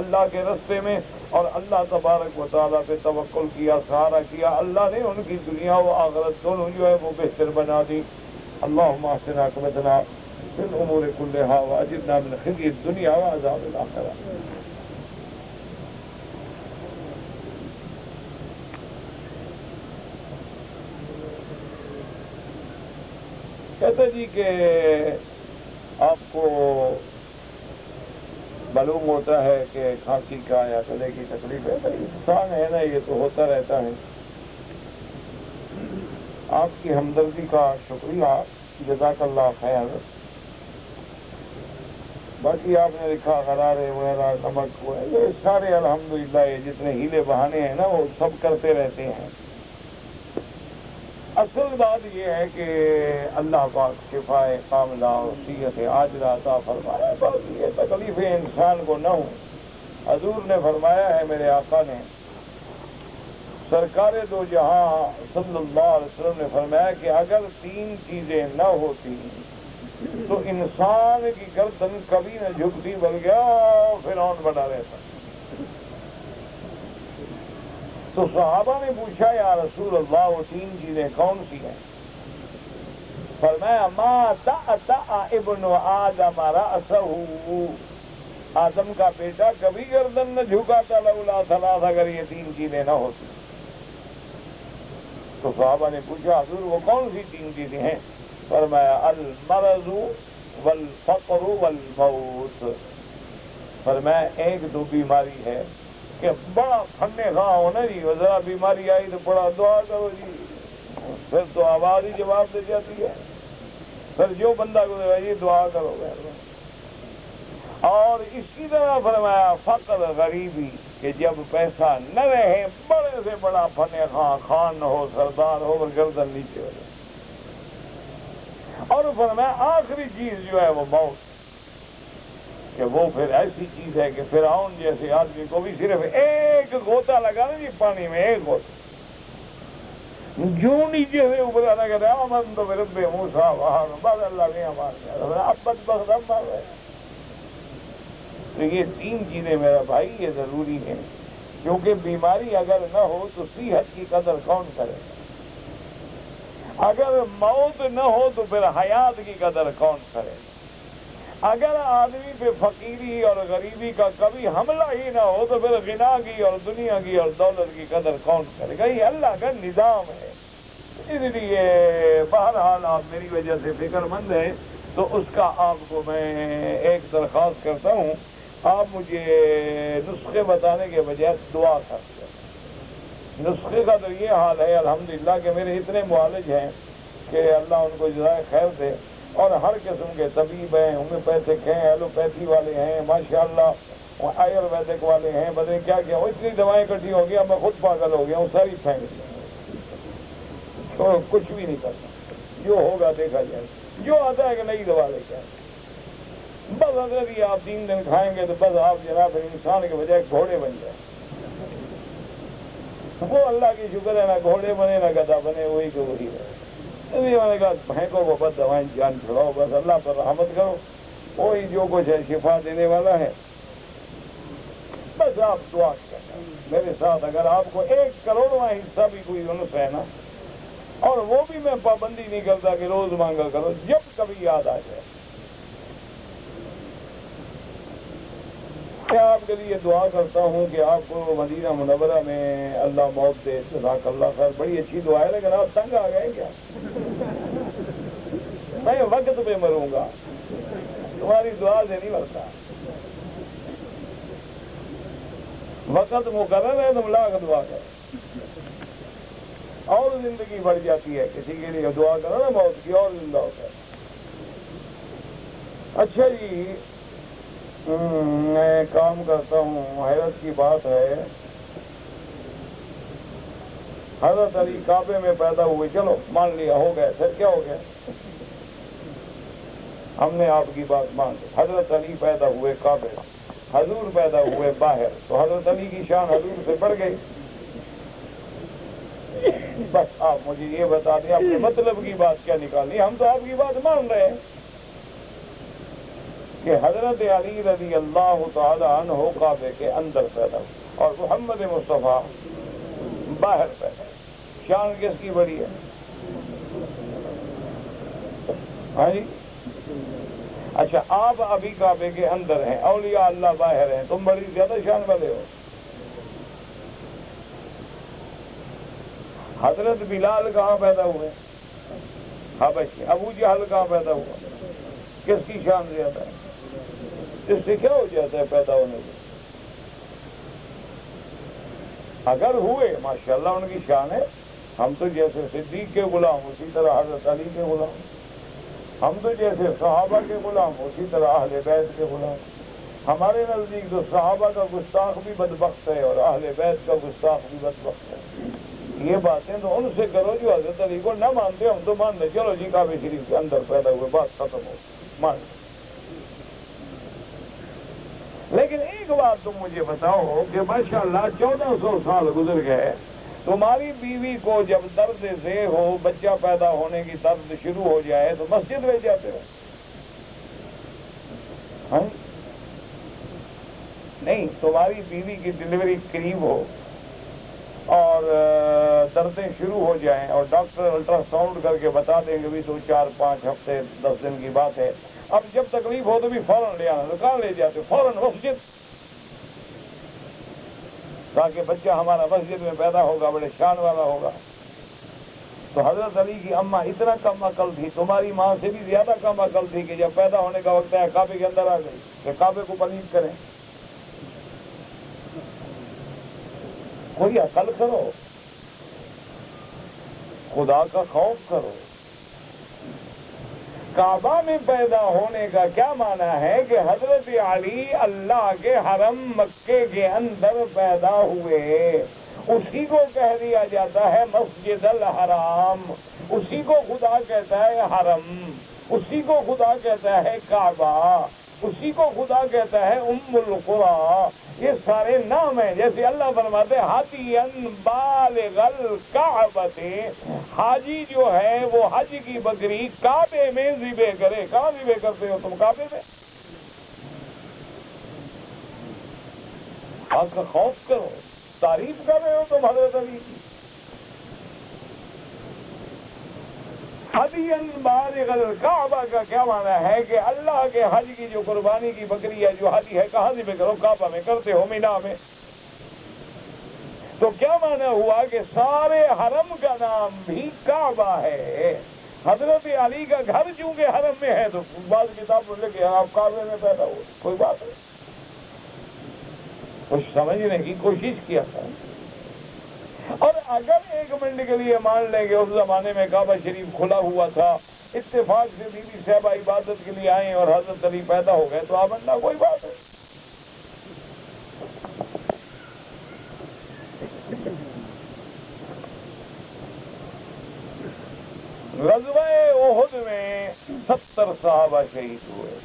اللہ کے رستے میں اور اللہ تبارک و تعالیٰ پہ توکل کیا، سہارا کیا، اللہ نے ان کی دنیا و آخرت دونوں جو ہے وہ بہتر بنا دی۔ اللہم احسن عاقبتنا فی الامور کلہا واجرنا من خزی الدنیا وعذاب الآخرہ۔ کہتے جی کہ آپ کو معلوم ہوتا ہے کہ کھانسی کا یا گلے کی تکلیف ہے، انسان ہے نا، یہ تو ہوتا رہتا ہے۔ آپ کی ہمدردی کا شکریہ، جزاک اللہ خیر۔ باقی آپ نے لکھا غرارے وغیرہ نمک وغیرہ یہ سارے الحمدللہ یہ جتنے ہیلے بہانے ہیں نا وہ سب کرتے رہتے ہیں۔ اصل بات یہ ہے کہ اللہ پاک شفاء کاملہ اور صحت عاجلہ عطا فرمائے، باقی یہ تکلیفیں انسان کو نہ ہوں۔ حضور نے فرمایا ہے، میرے آقا نے سرکار دو جہاں صلی اللہ علیہ وسلم نے فرمایا کہ اگر تین چیزیں نہ ہوتی تو انسان کی گردن کبھی نہ جھکتی بلکہ فرعون بنا رہتا۔ تو صحابہ نے پوچھا یا رسول اللہ وہ 3 چیزیں کون سی ہیں؟ فرمایا ما تأتأ ابن آدم رأسہ، آدم کا بیٹا کبھی گردن نہ جھکاتا لولا ثلاث، اگر یہ 3 چیزیں نہ ہوتی۔ تو صحابہ نے پوچھا حضور وہ کون سی 3 چیزیں ہیں؟ فرمایا المرض والفقر والموت۔ فرمایا ایک تو بیماری ہے کہ بڑا پھنے خواہ ہونا جی، ذرا بیماری آئی تو بڑا دعا کرو جی، پھر تو آواز ہی جواب دے جاتی ہے، پھر جو بندہ گزرا جی دعا کرو گے۔ اور اسی طرح فرمایا فقر غریبی، کہ جب پیسہ نہ رہے بڑے سے بڑا پھنے خواہ، خان ہو سردار ہو اور گردن نیچے ہو جائے۔ اور فرمایا آخری چیز جو ہے وہ موت، کہ وہ پھر ایسی چیز ہے کہ فرعون جیسے آدمی کو بھی صرف ایک غوطہ لگا نا جی پانی میں، ایک غوطہ جو نیچے سے اوپر آنا کہتے ہیں امن تو رب موسیٰ وہاں بعد اللہ نے ہمارے اب بدبخت اب مار رہے۔ تو یہ 3 چیزیں میرا بھائی یہ ضروری ہیں، کیونکہ بیماری اگر نہ ہو تو صحت کی قدر کون کرے، اگر موت نہ ہو تو پھر حیات کی قدر کون کرے، اگر آدمی پہ فقیری اور غریبی کا کبھی حملہ ہی نہ ہو تو پھر غنا کی اور دنیا کی اور دولت کی قدر کون کرے گا؟ یہ اللہ کا نظام ہے۔ اس لیے بہرحال آپ میری وجہ سے فکر مند ہیں تو اس کا آپ کو میں ایک درخواست کرتا ہوں، آپ مجھے نسخے بتانے کے بجائے دعا کرتے ہیں۔ نسخے کا تو یہ حال ہے الحمدللہ کہ میرے اتنے معالج ہیں کہ اللہ ان کو جزائے خیر دے، اور ہر قسم کے طبیب ہیں، ہومیوپیتھک ہیں، ایلوپیتھی والے ہیں، ماشاءاللہ آیورویدک والے ہیں، بدے کیا کیا، وہ اتنی دوائیں کٹھی ہو گیا میں خود پاگل ہو گیا ہوں، ساری پھینک دی تو کچھ بھی نہیں کرتا، جو ہوگا دیکھا جائے، جو آتا ہے کہ نئی دوا لے کے بس اگر یہ آپ 3 دن کھائیں گے تو بس آپ جناب انسان کے بجائے گھوڑے بن جائیں۔ وہ اللہ کی شکر ہے، نہ گھوڑے بنے نہ گدھا بنے، وہی کہ وہی ہے۔ میں نے کہا بھینکوں کو بس دوائیں جان چھڑاؤ، بس اللہ پر رحمت کرو، وہی جو کچھ ہے شفا دینے والا ہے۔ بس آپ دعا کریں میرے ساتھ، اگر آپ کو 1 کروڑواں حصہ بھی کوئی انس ہے نا، اور وہ بھی میں پابندی نہیں کرتا کہ روز مانگا کرو، جب کبھی یاد آ جائے میں آپ کے لیے دعا کرتا ہوں کہ آپ کو مدینہ منورہ میں اللہ موت دے۔ جزاک اللہ خیر، بڑی اچھی دعا ہے، لیکن آپ تنگ آ گئے کیا؟ میں وقت پہ مروں گا، تمہاری دعا سے نہیں مرتا۔ وقت مقرر ہے، تم لاکھ دعا کرو اور زندگی بڑھ جاتی ہے۔ کسی کے لیے دعا کرو نا موت کی، اور زندہ ہوتا ہے۔ اچھا جی، میں کام کرتا ہوں، حیرت کی بات ہے، حضرت علی کعبے میں پیدا ہوئے، چلو مان لیا ہو گئے، پھر کیا ہو گیا؟ ہم نے آپ کی بات مان لی، حضرت علی پیدا ہوئے کعبے، حضور پیدا ہوئے باہر، تو حضرت علی کی شان حضور سے بڑھ گئی۔ بس آپ مجھے یہ بتا دیں اپنے مطلب کی بات کیا نکالنی، ہم تو آپ کی بات مان رہے ہیں کہ حضرت علی رضی اللہ تعالی عنہ کعبے کے اندر پیدا ہوا اور محمد مصطفیٰ باہر پیدا، شان کس کی بڑی ہے؟ ہاں جی، اچھا آپ ابھی کعبے کے اندر ہیں، اولیاء اللہ باہر ہیں، تم بڑی زیادہ شان والے ہو۔ حضرت بلال کہاں پیدا ہوئے؟ حبش۔ ابو جہل کہاں پیدا ہوا؟ کس کی شان زیادہ ہے؟ اس سے کیا ہو جاتا ہے پیدا ہونے سے؟ اگر ہوئے ماشاءاللہ ان کی شان ہے، ہم تو جیسے صدیق کے غلام اسی طرح حضرت علی کے غلام، ہم تو جیسے صحابہ کے غلام اسی طرح اہل بیت کے غلام۔ ہمارے نزدیک تو صحابہ کا گستاخ بھی بدبخت ہے اور اہل بیت کا گستاخ بھی بدبخت ہے۔ یہ باتیں تو ان سے کرو جو حضرت علی کو نہ مانتے، ہم تو مان لیں، چلو جی کعبہ شریف کے اندر پیدا ہوئے، بات ختم ہو، مان لیں۔ لیکن ایک بات تم مجھے بتاؤ کہ ماشاءاللہ 1400 سال گزر گئے، تمہاری بیوی کو جب درد ذیل ہو، بچہ پیدا ہونے کی درد شروع ہو جائے تو مسجد لے جاتے ہو؟ ہاں نہیں، تمہاری بیوی کی ڈلیوری قریب ہو اور اور دردیں شروع ہو جائیں اور ڈاکٹر الٹرا ساؤنڈ کر کے بتا دیں گے بھی 2 4 5 ہفتے 10 دن کی بات ہے، اب جب تکلیف ہو تو بھی فوراً لے آنا، تو کہاں لے جاتے؟ فوراً مسجد، تاکہ بچہ ہمارا مسجد میں پیدا ہوگا، بڑے شان والا ہوگا۔ تو حضرت علی کی اماں اتنا کم عقل تھی، تمہاری ماں سے بھی زیادہ کم عقل تھی، کہ جب پیدا ہونے کا وقت ہے کعبے کے اندر آ گئی کہ کعبے کو پلیت کریں۔ کوئی عقل کرو، خدا کا خوف کرو۔ کعبہ میں پیدا ہونے کا کیا معنی ہے کہ حضرت علی اللہ کے حرم مکے کے اندر پیدا ہوئے، اسی کو کہہ دیا جاتا ہے مسجد الحرام، اسی کو خدا کہتا ہے حرم، اسی کو خدا کہتا ہے کعبہ، اسی کو خدا کہتا ہے ام القریٰ۔ یہ سارے نام ہیں، جیسے اللہ فرماتے حاجیًا بالغ الکعبۃ، حاجی جو ہے وہ حج کی بکری کعبے میں ذبح کرے۔ کہاں ذبح کرتے ہو تم؟ کعبے میں۔ آپ کا خوف کرو، تعریف کر رہے ہو تم حضرت علی کی۔ حاجیًا بالغ الکعبہ کا کیا معنی ہے کہ اللہ کے حج کی جو قربانی کی بکری ہے، جو حج ہے، کہاں ذبح کرو؟ کعبہ میں کرتے ہو، مینا میں۔ تو کیا معنی ہوا کہ سارے حرم کا نام بھی کعبہ ہے۔ حضرت علی کا گھر چونکہ حرم میں ہے، تو بعض کتاب میں لکھے آپ کعبے میں پیدا ہوئے، کوئی بات نہیں، کچھ سمجھنے کی کوشش کیا تھا۔ اور اگر 1 منٹ کے لیے مان لیں کہ اس زمانے میں کعبہ شریف کھلا ہوا تھا، اتفاق سے بی بی صاحبہ عبادت کے لیے آئیں اور حضرت علی پیدا ہو گئے، تو آپ اللہ کوئی بات ہے۔ غزوہ احد میں 70 صحابہ شہید ہوئے۔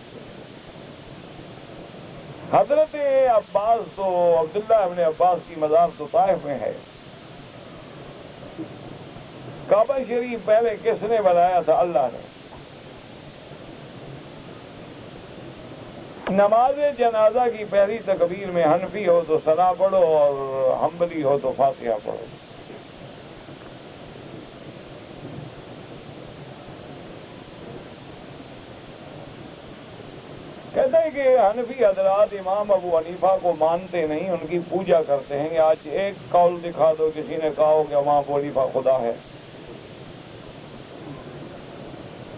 حضرت عباس تو عبداللہ ابن عباس کی مزار تو طائف میں ہے۔ کعبہ شریف پہلے کس نے بنایا تھا؟ اللہ نے۔ نماز جنازہ کی پہلی تکبیر میں حنفی ہو تو ثنا پڑھو اور حنبلی ہو تو فاتحہ پڑھو۔ کہتا ہے کہ حنفی حضرات امام ابو حنیفہ کو مانتے نہیں، ان کی پوجا کرتے ہیں۔ آج ایک قول دکھا دو کسی نے کہا ہو کہ امام ابو حنیفہ خدا ہے،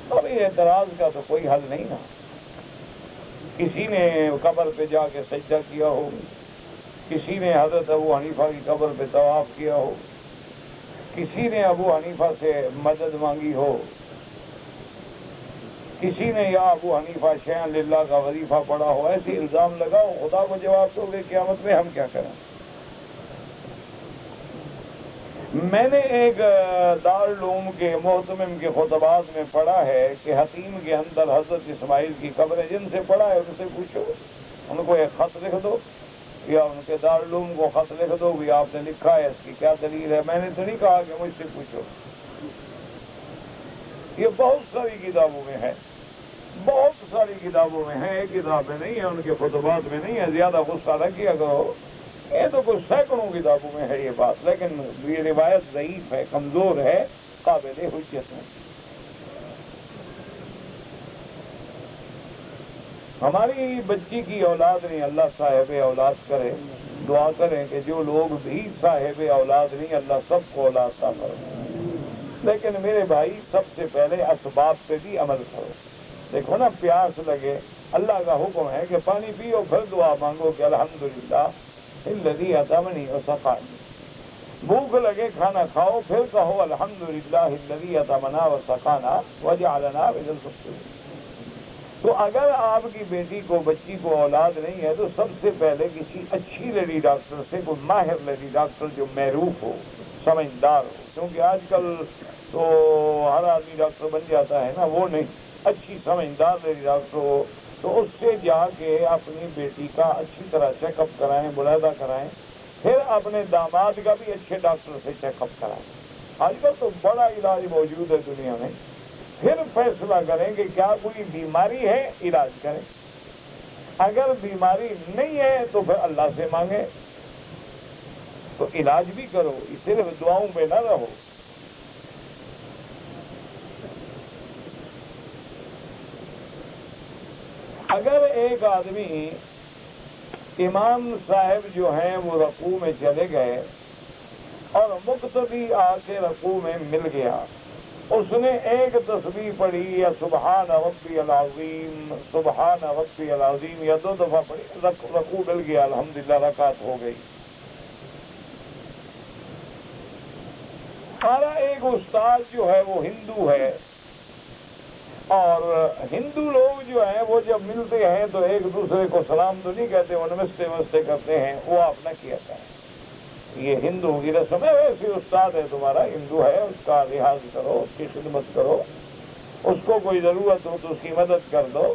اور یہ اعتراض کا تو کوئی حل نہیں نا۔ کسی نے قبر پہ جا کے سجدہ کیا ہو، کسی نے حضرت ابو حنیفہ کی قبر پہ طواف کیا ہو، کسی نے ابو حنیفہ سے مدد مانگی ہو، کسی نے یا ابو حنیفہ شیئا للہ کا وظیفہ پڑھا ہو، ایسے الزام لگاؤ، خدا کو جواب دو گے قیامت میں، ہم کیا کریں؟ میں نے ایک دارالعلوم کے محتمم کے خطبات میں پڑھا ہے کہ حتیم کے اندر حضرت اسماعیل کی قبر ہے، جن سے پڑھا ہے ان سے پوچھو، ان کو ایک خط لکھ دو یا ان کے دارالعلوم کو خط لکھ دو بھی آپ نے لکھا ہے، اس کی کیا دلیل ہے۔ میں نے تو نہیں کہا کہ مجھ سے پوچھو، یہ بہت ساری کتابوں میں ہے، بہت ساری کتابوں میں ہے، ایک کتاب میں نہیں ہے، ان کے خطبات میں نہیں ہے، زیادہ غصہ نہ کیا کرو، یہ تو کچھ سینکڑوں کتابوں میں ہے یہ بات، لیکن یہ روایت ضعیف ہے، کمزور ہے، قابل حجت ہے۔ ہماری بچی کی اولاد نہیں، اللہ صاحب اولاد کرے، دعا کریں کہ جو لوگ بھی صاحب اولاد نہیں، اللہ سب کو اولاد عطا کرے، لیکن میرے بھائی سب سے پہلے اسباب پہ بھی عمل کرو۔ دیکھو نا، پیاس لگے، اللہ کا حکم ہے کہ پانی پیو، پھر دعا مانگو کہ الحمدللہ الذی اطعمنی وسقانی۔ بھوک لگے، کھانا کھاؤ، پھر کہو الحمدللہ الذی اطعمنا وسقانا وجعلنا من المسلمین۔ تو اگر آپ کی بیٹی کو، بچی کو اولاد نہیں ہے، تو سب سے پہلے کسی اچھی لیڈی ڈاکٹر سے، کوئی ماہر لیڈی ڈاکٹر جو معروف ہو، سمجھدار ہو، کیونکہ آج کل تو ہر آدمی ڈاکٹر بن جاتا ہے نا، وہ نہیں، اچھی سمجھدار لیڈی ڈاکٹر ہو تو اس سے جا کے اپنی بیٹی کا اچھی طرح چیک اپ کرائیں، ملاحظہ کرائیں، پھر اپنے داماد کا بھی اچھے ڈاکٹر سے چیک اپ کرائیں۔ آج کل تو بڑا علاج موجود ہے دنیا میں، پھر فیصلہ کریں کہ کیا کوئی بیماری ہے، علاج کریں، اگر بیماری نہیں ہے تو پھر اللہ سے مانگیں۔ تو علاج بھی کرو، صرف دعاؤں پہ نہ رہو۔ اگر ایک آدمی امام صاحب جو ہیں وہ رکوع میں چلے گئے اور مقتدی آ کے رکوع میں مل گیا، اس نے ایک تسبیح پڑھی یا سبحان ربی العظیم سبحان ربی العظیم یا 2 دفعہ پڑھی، رکوع مل گیا، الحمدللہ رکعت ہو گئی۔ ہمارا ایک استاد جو ہے وہ ہندو ہے، اور ہندو لوگ جو ہیں وہ جب ملتے ہیں تو ایک دوسرے کو سلام تو نہیں کہتے، وہ نمستے ومستے کرتے ہیں، وہ آپ نہ کیا کریں، یہ ہندوؤں کی رسم ہے۔ ویسے استاد ہے تمہارا، ہندو ہے، اس کا لحاظ کرو، اس کی خدمت کرو، اس کو کوئی ضرورت ہو تو اس کی مدد کر دو،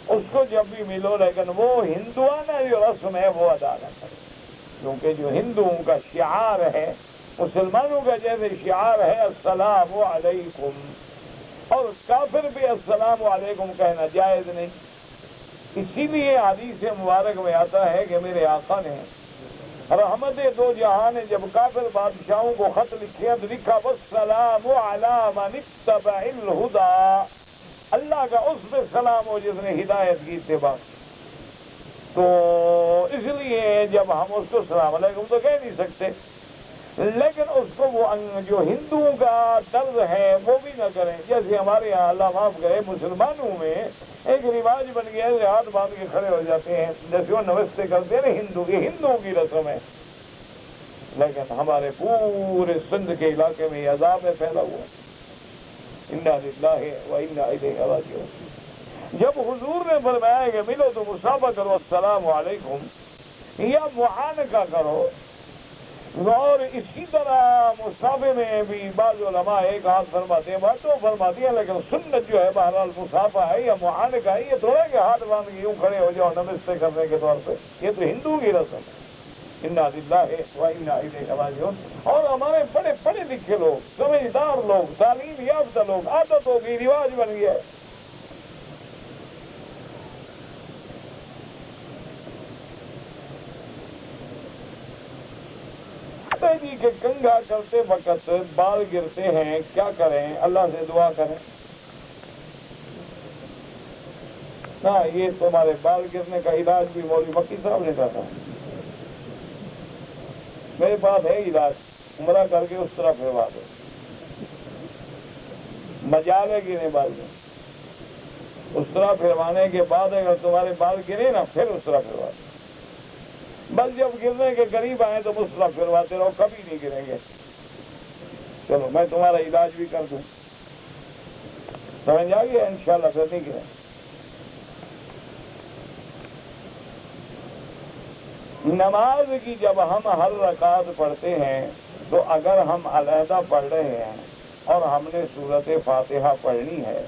اس کو جب بھی ملو، لیکن وہ ہندوانہ جو رسم ہے وہ ادا نہ کرو، کیونکہ جو ہندوؤں کا شعار ہے، مسلمانوں کا جیسے شعار ہے السلام علیکم، اور کافر بھی السلام علیکم کہنا جائز نہیں۔ اسی لیے حدیث مبارک میں آتا ہے کہ میرے آقا نے رحمت 2 جہاں نے جب کافر بادشاہوں کو خط لکھے تو لکھا والسلام علی من اتبع الہدی، اللہ کا اس پہ سلام ہو جس نے ہدایت کی اتباع۔ تو اس لیے جب ہم اس کو السلام علیکم تو کہہ نہیں سکتے، لیکن اس کو وہ جو ہندوؤں کا طرز ہے وہ بھی نہ کریں۔ جیسے ہمارے یہاں اللہ معاف کرے مسلمانوں میں ایک رواج بن گیا ہے، ہاتھ باندھ کے کھڑے ہو جاتے ہیں، جیسے وہ نمستے کرتے ہیں نا ہندو، یہ ہندوؤں کی رسم ہے، لیکن ہمارے پورے سندھ کے علاقے میں یہ عذاب ہے پھیلا ہوا۔ انا للہ و انا الیہ راجعون۔ جب حضور نے فرمایا کہ ملو تو مصافحہ کرو السلام علیکم یا معانقہ کرو، اور اسی طرح مصافحے میں بھی بعض علماء ایک ہاتھ فرماتے ہیں، بعض دو فرماتے ہیں، لیکن سنت جو ہے بہرحال مصافحہ ہے یا معانقہ ہے، یہ تھوڑا کہ ہاتھ باندھ کے یوں کھڑے ہو جاؤ نمستے کرنے کے طور پہ، یہ تو ہندو کی رسم ہے۔ انا للہ و انا الیہ راجعون۔ اور ہمارے بڑے پڑھے لکھے لوگ، سمجھدار لوگ، تعلیم یافتہ لوگ، عادت ہو گئی، رواج بن گیا ہے۔ جی کہ کنگھا کرتے وقت بال گرتے ہیں، کیا کریں؟ اللہ سے دعا کریں۔ نا یہ تمہارے بال گرنے کا علاج بھی مولوی مکی صاحب نے کہا تھا، میرے پاس ہے علاج، عمرہ کر کے اس طرح پھروا دو، مجال ہے گرنے بال میں، اس طرح پھروانے کے بعد اگر تمہارے بال گرے نا پھر اس طرح پھروا دو، بس جب گرنے کے قریب آئے تو اس طرح پھرواتے رہو، کبھی نہیں گریں گے۔ چلو میں تمہارا علاج بھی کر دوں، سمجھ آ گیا؟ انشاءاللہ پھر نہیں گریں۔ نماز کی جب ہم ہر رکعت پڑھتے ہیں تو اگر ہم علیحدہ پڑھ رہے ہیں اور ہم نے سورۃ فاتحہ پڑھنی ہے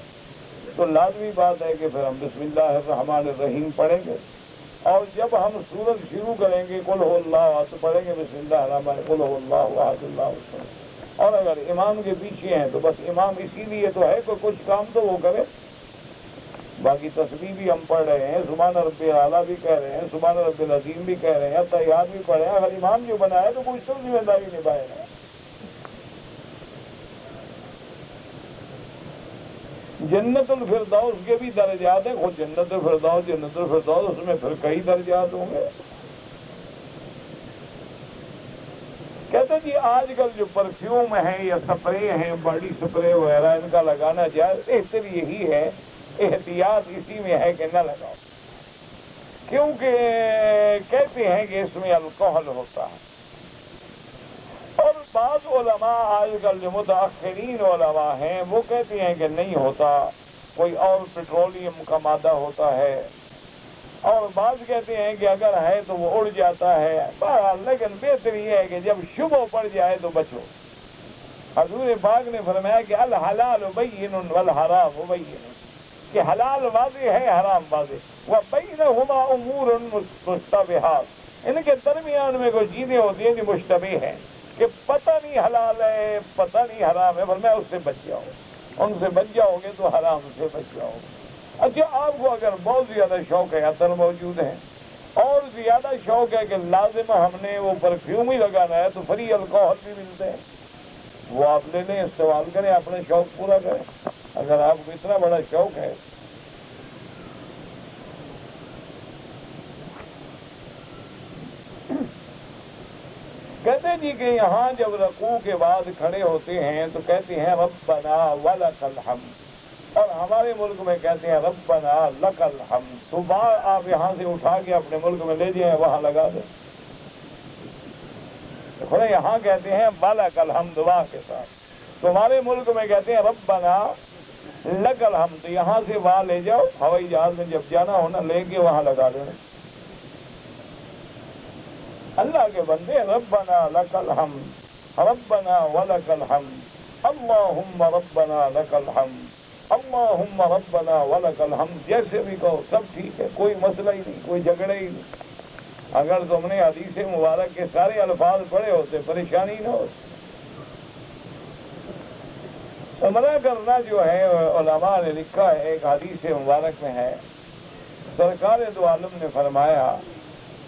تو لازمی بات ہے کہ پھر ہم بسم اللہ الرحمن الرحیم پڑھیں گے، اور جب ہم سورت شروع کریں گے قل هو اللہ احد تو پڑھیں گے بسم اللہ الرحمن قل هو اللہ احد اللہ الصمد، اور اگر امام کے پیچھے ہیں تو بس امام اسی لیے تو ہے کہ کچھ کام تو وہ کرے، باقی تسبیح بھی ہم پڑھ رہے ہیں، سبحان ربی الاعلیٰ بھی کہہ رہے ہیں، سبحان ربی العظیم بھی کہہ رہے ہیں، تحیات بھی پڑھ رہے ہیں، اگر امام جو بنا ہے تو کچھ تو ذمہ داری نبھائے گا۔ جنت الفردوس کے بھی درجات ہیں، خود جنت الفردوس اس میں پھر کئی درجات ہوں گے۔ کہتے جی آج کل جو پرفیوم ہیں یا سپرے ہیں، باڈی سپرے وغیرہ، ان کا لگانا جائز، بہتر یہی ہے، احتیاط اسی میں ہے کہ نہ لگاؤ، کیونکہ کہتے ہیں کہ اس میں الکحل ہوتا ہے، اور بعض علماء آج کل جو متاخرین علماء ہیں وہ کہتے ہیں کہ نہیں ہوتا، کوئی اور پیٹرولیم کا مادہ ہوتا ہے، اور بعض کہتے ہیں کہ اگر ہے تو وہ اڑ جاتا ہے، بہرحال لیکن بہتر یہ ہے کہ جب شبہ پڑ جائے تو بچو۔ حضور پاک نے فرمایا کہ الحلال بین والحرام بین، کہ حلال واضح ہے، حرام واضح، وبینہما امور مشتبہات، ان کے درمیان میں کوئی چیزیں ہوتی ہیں جو مشتبہ ہیں، کہ پتہ نہیں حلال ہے پتہ نہیں حرام ہے، فرمایا اس سے بچ جاؤ، ان سے بچ جاؤ گے تو حرام سے بچ جاؤ گے۔ اچھا آپ کو اگر بہت زیادہ شوق ہے، عطر موجود ہیں، اور زیادہ شوق ہے کہ لازم ہم نے وہ پرفیوم ہی لگانا ہے تو فری الکوہل بھی ملتے ہیں، وہ آپ لے لیں، استعمال کریں، اپنے شوق پورا کریں اگر آپ کو اتنا بڑا شوق ہے۔ کہتے ہیں جی کہ یہاں جب رکوع کے بعد کھڑے ہوتے ہیں تو کہتے ہیں ربنا ولک الحمد، اور ہمارے ملک میں کہتے ہیں ربنا لک الحمد۔ تو بار آپ یہاں سے اٹھا کے اپنے ملک میں لے جائیں، وہاں لگا دیں۔ تھوڑے یہاں کہتے ہیں ولک الحمد واہ کے ساتھ، تو ہمارے ملک میں کہتے ہیں ربنا لک الحمد، یہاں سے وہاں لے جاؤ، ہوائی جہاز میں جب جانا ہونا لے کے وہاں لگا دینا۔ اللہ کے بندے ربنا لک الحمد ربنا ولک الحمد اللہم ربنا لک الحمد اللہم ربنا ولک الحمد، جیسے بھی کہو سب ٹھیک ہے، کوئی مسئلہ ہی نہیں، کوئی جھگڑے ہی نہیں۔ اگر تم نے حدیث مبارک کے سارے الفاظ پڑھے ہوتے پریشانی نہ ہوتی۔ عمرہ کرنا جو ہے علماء نے لکھا ہے، ایک حدیث مبارک میں ہے، سرکار دو عالم نے فرمایا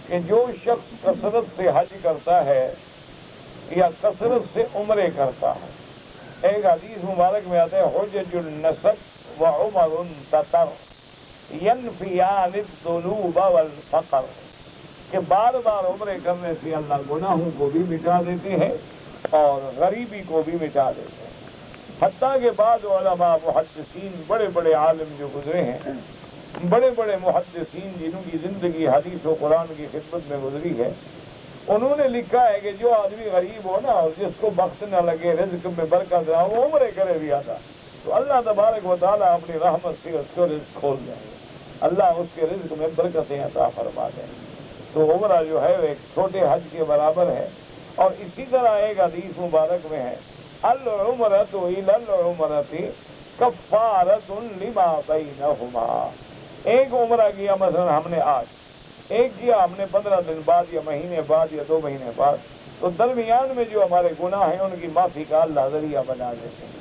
کہ جو شخص کثرت سے حج کرتا ہے یا کثرت سے عمرے کرتا ہے، ایک حدیث مبارک میں آتا ہے حجج النسک و عمر تطر ینفیان الذنوب والفقر، کہ بار بار عمرے کرنے سے اللہ گناہوں کو بھی مٹا دیتے ہیں اور غریبی کو بھی مٹا دیتے ہیں۔ حتیٰ کہ بعض علماء محدثین بڑے بڑے عالم جو گزرے ہیں، بڑے بڑے محدثین جنہوں کی زندگی حدیث و قرآن کی خدمت میں گزری ہے، انہوں نے لکھا ہے کہ جو آدمی غریب ہو نا اور جس کو بخت نہ لگے، رزق میں برکت نہ ہو، وہ عمرے کرے بھی آتا تو اللہ تبارک و تعالیٰ اپنی رحمت سے اس کو رزق کھول دیں، اللہ اس کے رزق میں برکتیں عطا فرما دیں۔ تو عمرہ جو ہے وہ ایک چھوٹے حج کے برابر ہے۔ اور اسی طرح ایک حدیث مبارک میں ہے العمرۃ الی العمرۃ کفارۃ لما بینہما، ایک عمرہ کیا مثلا ہم نے آج، ایک کیا ہم نے 15 دن بعد یا مہینے بعد یا 2 مہینے بعد، تو درمیان میں جو ہمارے گناہ ہیں ان کی معافی کا اللہ ذریعہ بنا دیتے ہیں،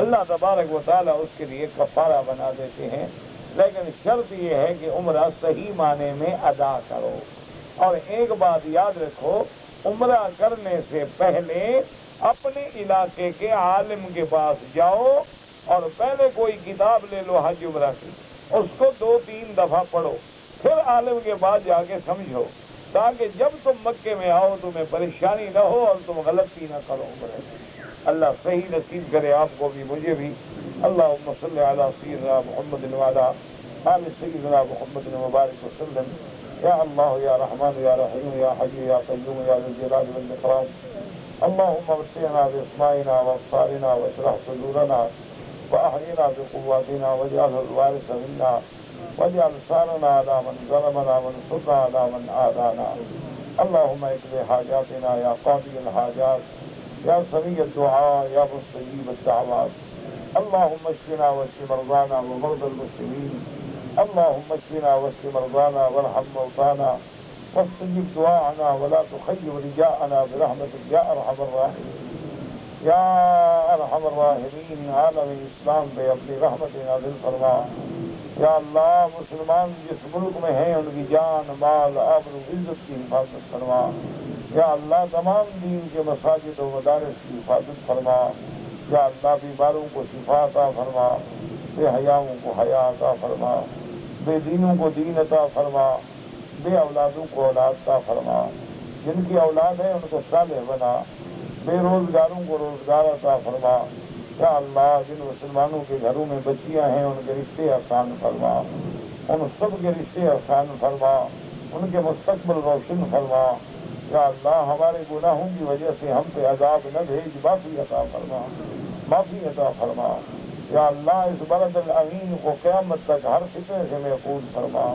اللہ تبارک و تعالیٰ اس کے لیے کفارہ بنا دیتے ہیں۔ لیکن شرط یہ ہے کہ عمرہ صحیح معنی میں ادا کرو۔ اور ایک بات یاد رکھو، عمرہ کرنے سے پہلے اپنے علاقے کے عالم کے پاس جاؤ اور پہلے کوئی کتاب لے لو حج عمرہ کی، اس کو 2-3 دفعہ پڑھو، پھر عالم کے بعد جا کے سمجھو، تاکہ جب تم مکے میں آؤ تمہیں پریشانی نہ ہو اور تم غلطی نہ کرو۔ اللہ صحیح نصیب کرے آپ کو بھی مجھے بھی۔ اللہم صلی علی سیدنا محمد وعلی آل سیدنا محمد مبارک وسلم۔ یا اللہ یا رحمان یا رحیم یا حی یا قیوم یا ذی الجلال والاکرام، اللہم وسعنا باسماعنا وابصارنا واشرح صدورنا وأحينا بقواتنا واجعل الوارث منا واجعل ثارنا على من ظلمنا وانصرنا على من عادانا، اللهم اقض حاجاتنا يا قاضي الحاجات يا سميع الدعاء يا مستجيب الدعوات، اللهم اشفنا واشف مرضانا ومرضى المسلمين، اللهم اشفنا واشف مرضانا وارحم موتانا واستجب دعاءنا ولا تخيب رجاءنا برحمتك يا ارحم الراحمين یا ارحم الراحمین۔ عالم اسلام پہ اپنی رحمت نازل فرما یا اللہ، مسلمان جس ملک میں ہیں ان کی جان مال آبر و عزت کی حفاظت فرما یا اللہ، تمام دین کے مساجد و مدارس کی حفاظت فرما یا اللہ، بیماروں کو شفا عطا فرما، بے حیاؤں کو حیا عطا فرما، بے دینوں کو دین عطا فرما، بے اولادوں کو اولاد عطا فرما، جن کی اولاد ہے ان کو صالح بنا، بے روزگاروں کو روزگار عطا فرما یا اللہ، جن مسلمانوں کے گھروں میں بچیاں ہیں ان کے رشتے آسان فرما، ان سب کے رشتے آسان فرما، ان کے مستقبل روشن فرما یا اللہ، ہمارے گناہوں کی وجہ سے ہم پہ عذاب نہ بھیج، معافی عطا فرما، معافی عطا فرما یا اللہ، اس بلد الامین کو قیامت تک ہر فتنے سے محفوظ فرما،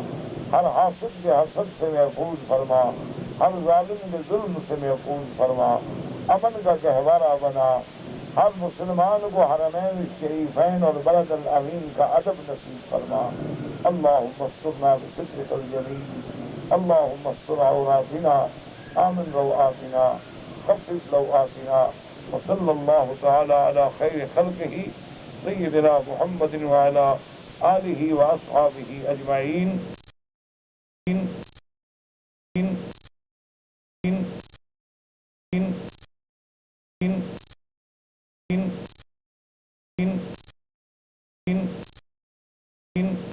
ہر حاسد کے حسد سے محفوظ فرما، ہر ظالم کے ظلم سے محفوظ فرما، امن کا گہوارہ بنا، ہر مسلمان کو حرمین شریفین اور بلد الامین کا ادب نصیب فرما۔ اللہم استرنا بسترک الجمیل، اللہم استر عوراتنا، آمن روآتنا، خفف لوآتنا، وصلی اللہ تعالی علی خیر خلقہ سیدنا محمد وعلی آلہ واصحابہ اجمعین۔ in in in in in in in in